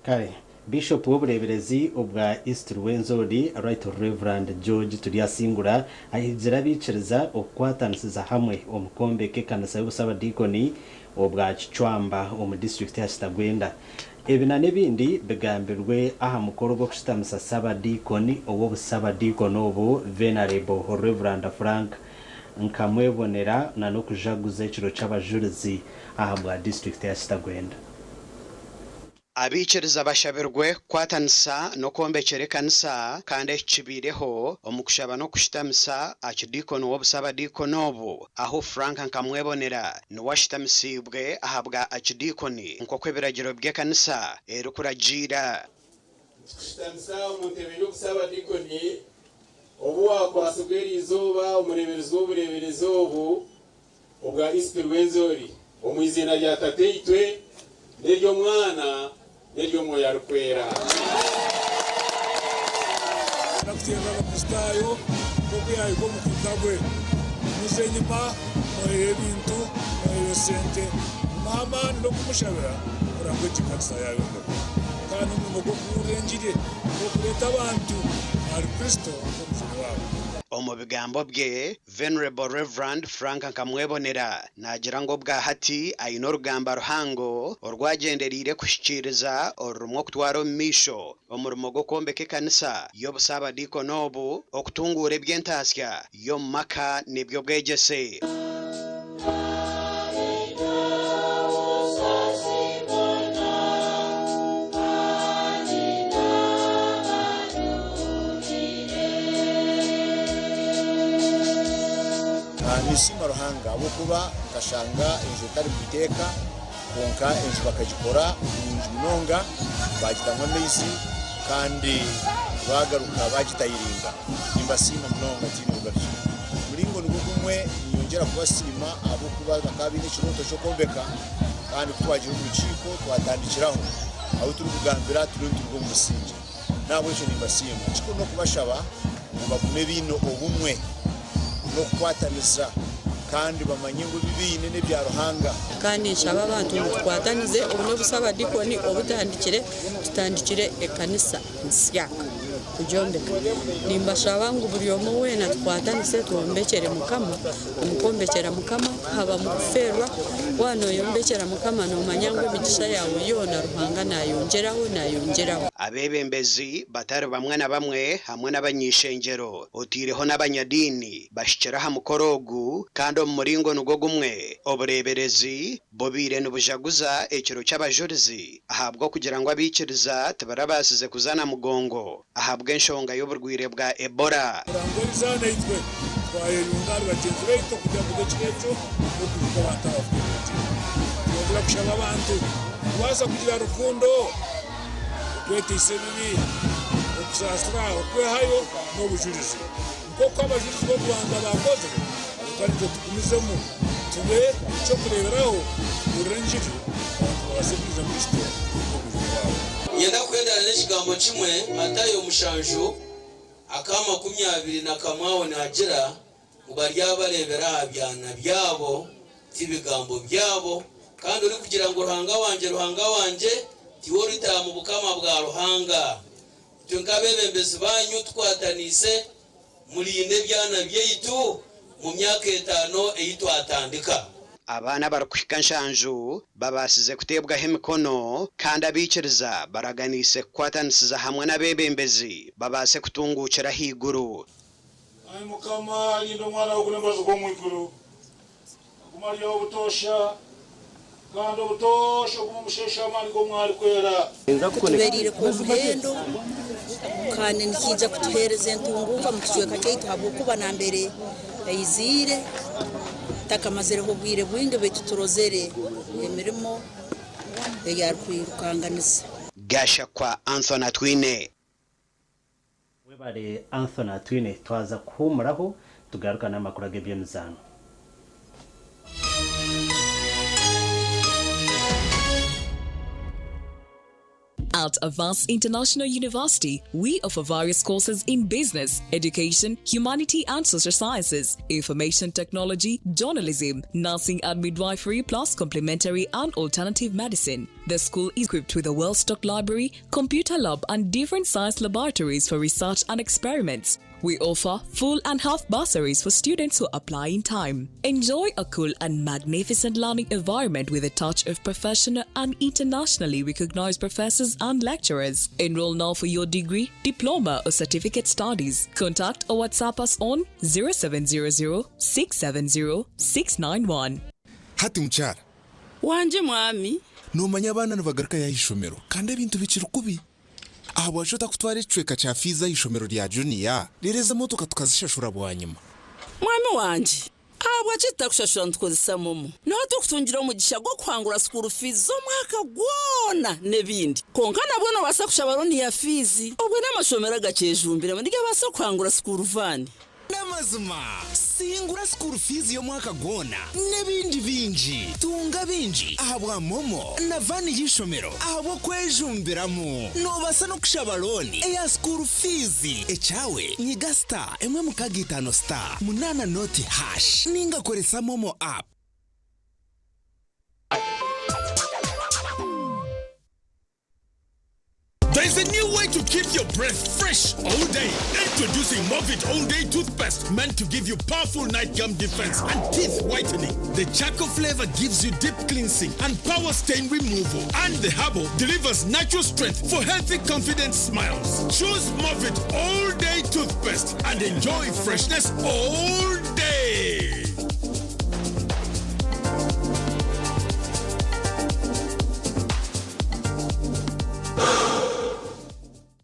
kare Bishop w'ubureberezi ubwa East Rwenzori Right Reverend George Turyasingura ahizira bicereza okwatanisiza hamwe omukombe ke kanisa y'ubusaba dikoni ubwa Kichwamba mu district ya Kitagwenda ebina nebindi begambirwe aha mukoro go kushitamusa saba dikoni owo busaba dikoni obo Venerable Reverend Frank nkamwebonera na no kujaguza ekiro cy'abajurizi aha bwa district ya Kitagwenda abicereza bashabirwe kwatanisa no kombekere kanisa kandi kibireho omukushaba no kushitamisa akidikono wobusaba dikonobo aho Frank nkamwebonera no washitamisibwe ahabwa akidikoni nko kwebiragiro bye kanisa erukuragira kushitamisa umutebe yo kusaba dikoni obu akwasugeri izuba umureberezo w'ubureberezo obu ubwa East Rwenzori omwizina rya tateitwe neryo mwana neryo moya rukwera nakutenda kustayo kopya iko mukabwe musenyima ebintu sente mama ndo kumushabira urangwe chikanisa yayo kandi umugo kurenjire okureta abantu ari Kristo omuzini wabo omu bigambo bye Venerable Reverend Frank Nkamwebonera nagira ngo bwahati ayina orugamba ruhango orwagenderire kushikiriza orumwe okutwara omu misho omurimo gw'okwombeka ekanisa y'obusabadikooni obu okutunguura eby'entaasya y'omu maka n'eby'obwegyese. nishima ruhanga abo kuba ngashanga enju tari biteka konka enju bakagikora inju munonga bagitamwa amaizi kandi bagaruka bagitayiringa nimbasima munonga tini ugarije muringo nibwo gumwe niyongera kubasima abo kuba bakabine ikiroto cyo kombeka kandi twagira urukiko twatandikiraho aho turi kugambira turi mu musingi nabo cyo nimbasima kiko no kubashaba ngo bagume bino obumwe no kwataniza kandi bamanye ngo bibine ne bya ruhanga kandi nshaba abantu twatanize ubuno busaba dikoni obutandikire tutandikire ekanisa nsyaka kujombeka nimbashaba ngo buri omo wena twatanize tuombekere mukama umukombekera mukama haba muferwa wano yombekera mukama no manyango bigisha yawe yona ruhanga nayongeraho abebembezi batari bamwe na bamwe hamwe n'abanyishengero otireho n'abanyadini bashikiraho mukorogu kandi omuringo nugo gumwe obureberezi bobire nubujaguza ekiro cy'abajurizi ahabwo kugira ngo abikiriza tabarabasize kuzana mugongo ahabwo enshonga y'uburwire bwa Ebola rangolizana itwe twayeyungana bagenzi betu kujya mu gicecu no kuvuga batafite yongera kushaba abantu waza kugira rukundo kwetise bibi okusasira okwehayo n'obujurizi nk'uko abajurizi bo Rwanda bakoze kandi tukumizemo tube cyo kureberaho urenjiri abasebiriza Kristo yenda kwendana n'ekigambo kimwe Matayo mushanju akama 20 na kamwawo nagira ngo barya barebera byana byabo tibigambo byabo kandi uri kugira ngo ruhanga wanje tiworita mu bukama bwa ruhanga tunkabebembezi banyu twatanise mulinde byana byeyitu mu myaka 5 eyitwatandika abana barakushika nshanju babasize kutebwaho emikono kandi abikiriza baraganise kwatanisiza hamwe n'abebembezi babase kutungukira higuru ay mukama lindo mwana w'ukulembaza ko mu iguru kumariya ubutosha kandi ubutosha kumushesha amani ko mwari kwera tuberire ku muhendo kandi nikija kutuhereza entunguka mu kichweka cyaitu habukuba na mbere izire takamazere hobwire bwinge betu turozere emirimo yari kwirukanganiza gasha kwa Anthony Twine webare Anthony Twine twaza kumuraho tugaruka n'amakuru agebye muzano. At Avance International University, we offer various courses in business, education, humanity and social sciences, information technology, journalism, nursing and midwifery, plus complementary and alternative medicine. The school is equipped with a well-stocked library, computer lab and different science laboratories for research and experiments. We offer full and half bursaries for students who apply in time. Enjoy a cool and magnificent learning environment with a touch of professional and internationally recognized professors and lecturers. Enroll now for your degree, diploma or certificate studies. Contact or WhatsApp us on 0700 670 691. Hati mchara wanje mwami numanya abana nabagaruka yahishomero kandi ibintu bikiri kubi aho washota kutwara icweka cha fiza y'ishomero rya junior rireza motoka tukazishashura bwanyuma mwami wanje abo acita kushashura ntkozisa momo no tukutungira umugisha gwo kwangura school fees zo mwaka gwona nebindi konka nabona basa kushabaroni ya fizi ubwo n'amashomero gacejumbire ndige basa kwangura school van namazima singura school fees yo mwaka gwona nebindi binji tunga binji ahabwa momo na vani y'ishomero ahabo kwejumbiramo no basa no kushabaroni ya school fees echawe nyiga star emwe mukagitano star munana noti hash ninga koresa momo app. There's a new way to keep your breath fresh all day. Introducing Movit All Day Toothpaste, meant to give you powerful night gum defense and teeth whitening. The charcoal flavor gives you deep cleansing and power stain removal. And the herbal delivers natural strength for healthy, confident smiles. Choose Movit All Day Toothpaste and enjoy freshness all day.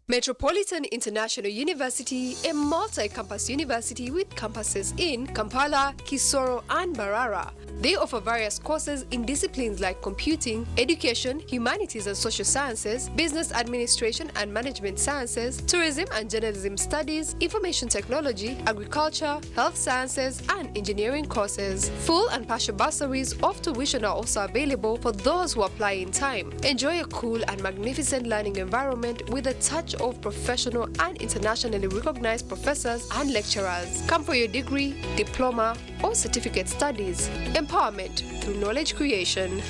Metropolitan International University, a multi-campus university with campuses in Kampala, Kisoro, and Barara. They offer various courses in disciplines like computing, education, humanities and social sciences, business administration and management sciences, tourism and journalism studies, information technology, agriculture, health sciences, and engineering courses. Full and partial bursaries of tuition are also available for those who apply in time. Enjoy a cool and magnificent learning environment with a touch of professional and internationally recognized professors and lecturers. Come for your degree, diploma, or certificate studies. Empowerment through knowledge creation.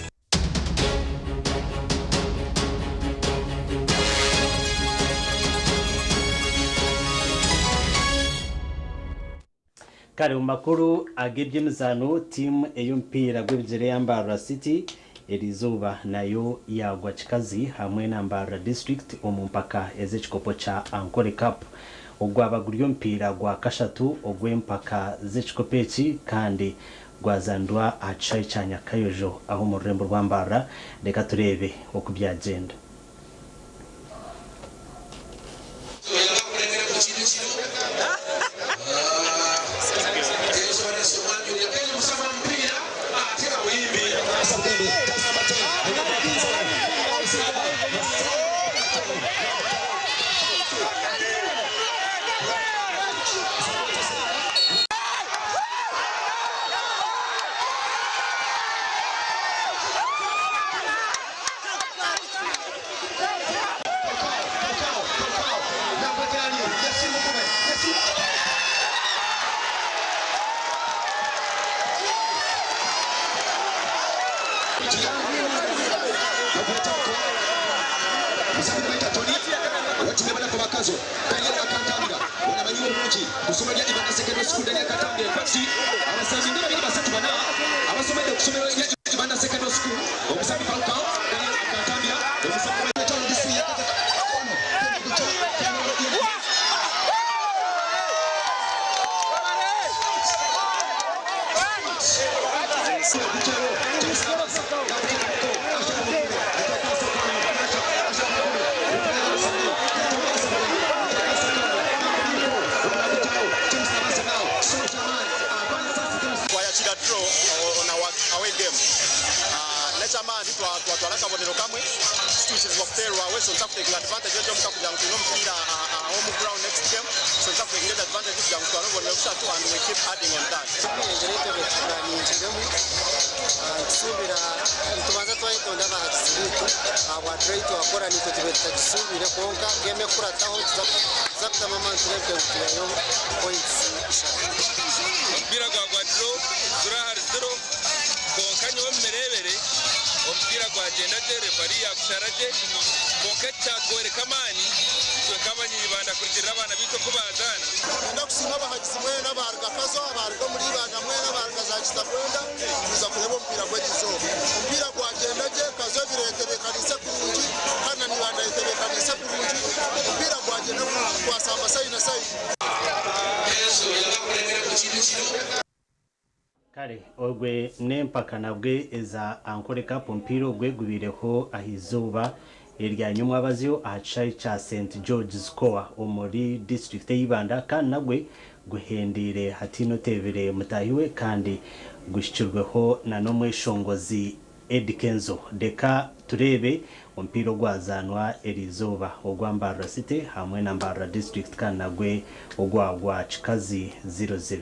Kare makuru ag'iby'imizano team ey'umupira gw'ebigere y'Ambara City erizuba nayo yagwa kikazi hamwe na Ambara District omumpaka ez'ekikopo cha Ankole Cup ogwabaguryo mpira gwa kashatu ogw'empaka z'ekikopo eki kandi gwazandwa achayi cha Nyakayojo aho mu rurembo rwa Ambara. Reka turebe uko byagenda. Kare ogwe nempaka nabwe eza Ankole Cup mpira ogwe gubireho ahizuba eryanyuma abazio achayi cha St George's Square omuri district y'Ibanda kandi nabwe guhendire hatino tevere mutahiwe kandi gushikirweho na nomweshongozi Eddie Kenzo. Deka turebe ompira gwazanwa erizuba ogw'Ambara City hamwe na Ambara District kandi nagwe ogwagwa chikazi 00.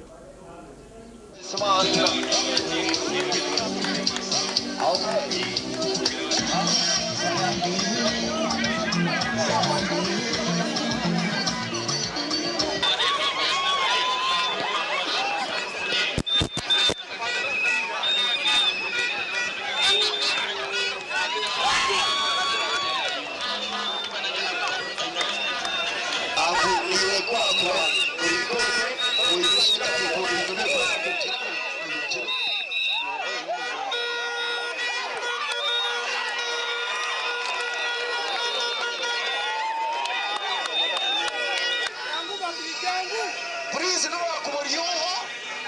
Please no wakuburyoho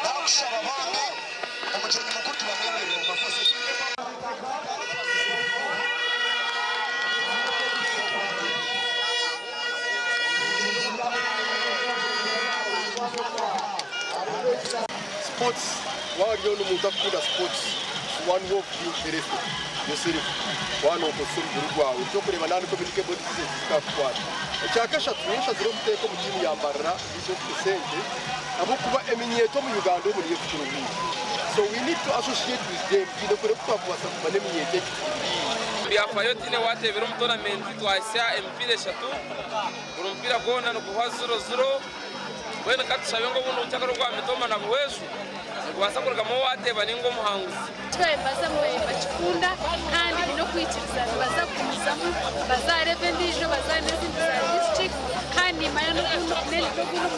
nakushaba banga umukinnyi mukuru tubamwemerera mu mafoto. Sports, wari yo n'umuntu akunda sports, one of you interest yourself, one of us urugwawe cyo kureba nani ko birike body disease zikakwata. Cyakasha twinshi zero guteka mu timu yambarira izo kusente abo kuba eminyeto mu Uganda muri yo kurubi. So we need to associate with them kino kure kwa kwasa kubane minyete. Biafayo tine wate biro mu tournament twasya empire shatu. Urumpira gona no kuha 0-0. Wena katushabe ngo buno cyakaro kwa mitoma na bwesu. Kwasa kurga mo wate baningo muhanguzi. Twaye baza mu bachikunda kandi bino kwikiriza baza kumuzamo baza revendijo baza n'izindi za district kandi maya no kuno neli no kuno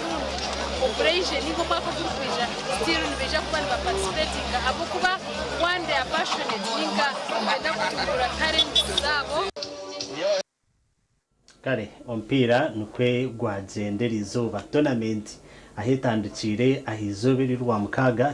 operation niko bako kurwija still nibeja kuba ba participating abo kuba one day passionate ninga benda kutukura talent zabo. Kare ompira nukwe gwagendera izuba tournament ahitandikire ahizobiri rwa mukaga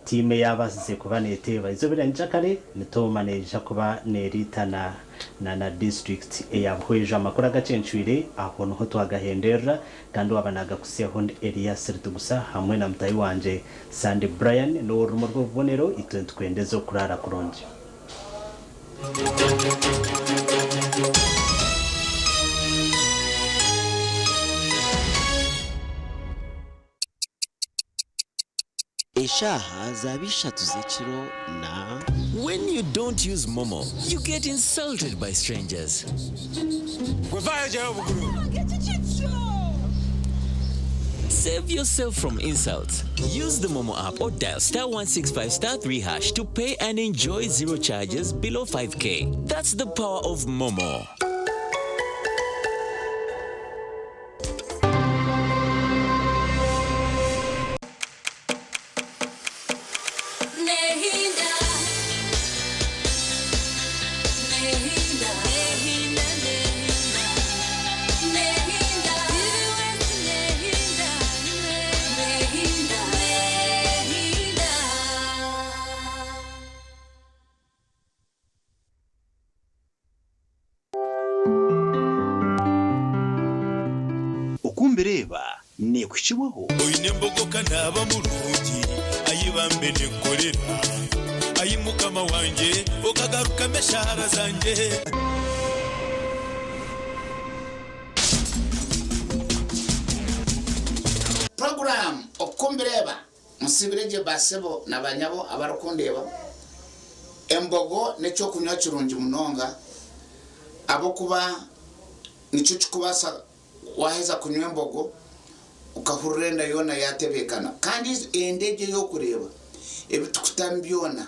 time yabazize kuba neteba izobira njakare nitomaneja kuba neritana na district eyabweje amakuru agacencuire aho no twagahendera kandi wabanaga kuseho Elias Ritugusa hamwe na mutayi wanje Sandy Brian no rumo rw'ubonero itwendeze kurara kuronje. Eshaha zabishatu zechiro na. When you don't use Momo, you get insulted by strangers. Save yourself from insults. Use the Momo app or dial *165*3# to pay and enjoy zero charges below 5K. That's the power of Momo. Ukumbereba ne kuchiwaho oyine mbogoka naba mulungi ayibambe ne kolera ayimukama wanje okagaruka meshara zanje. Program Ukumbereba musibireje basebo nabanyabo abarukundeba embogo necho kunywa kirungi munonga abo kuba nico kikubasa waheza kunywa embogo ukahurenda yona yatebekana kandi endege yo kureba ebitukutambyona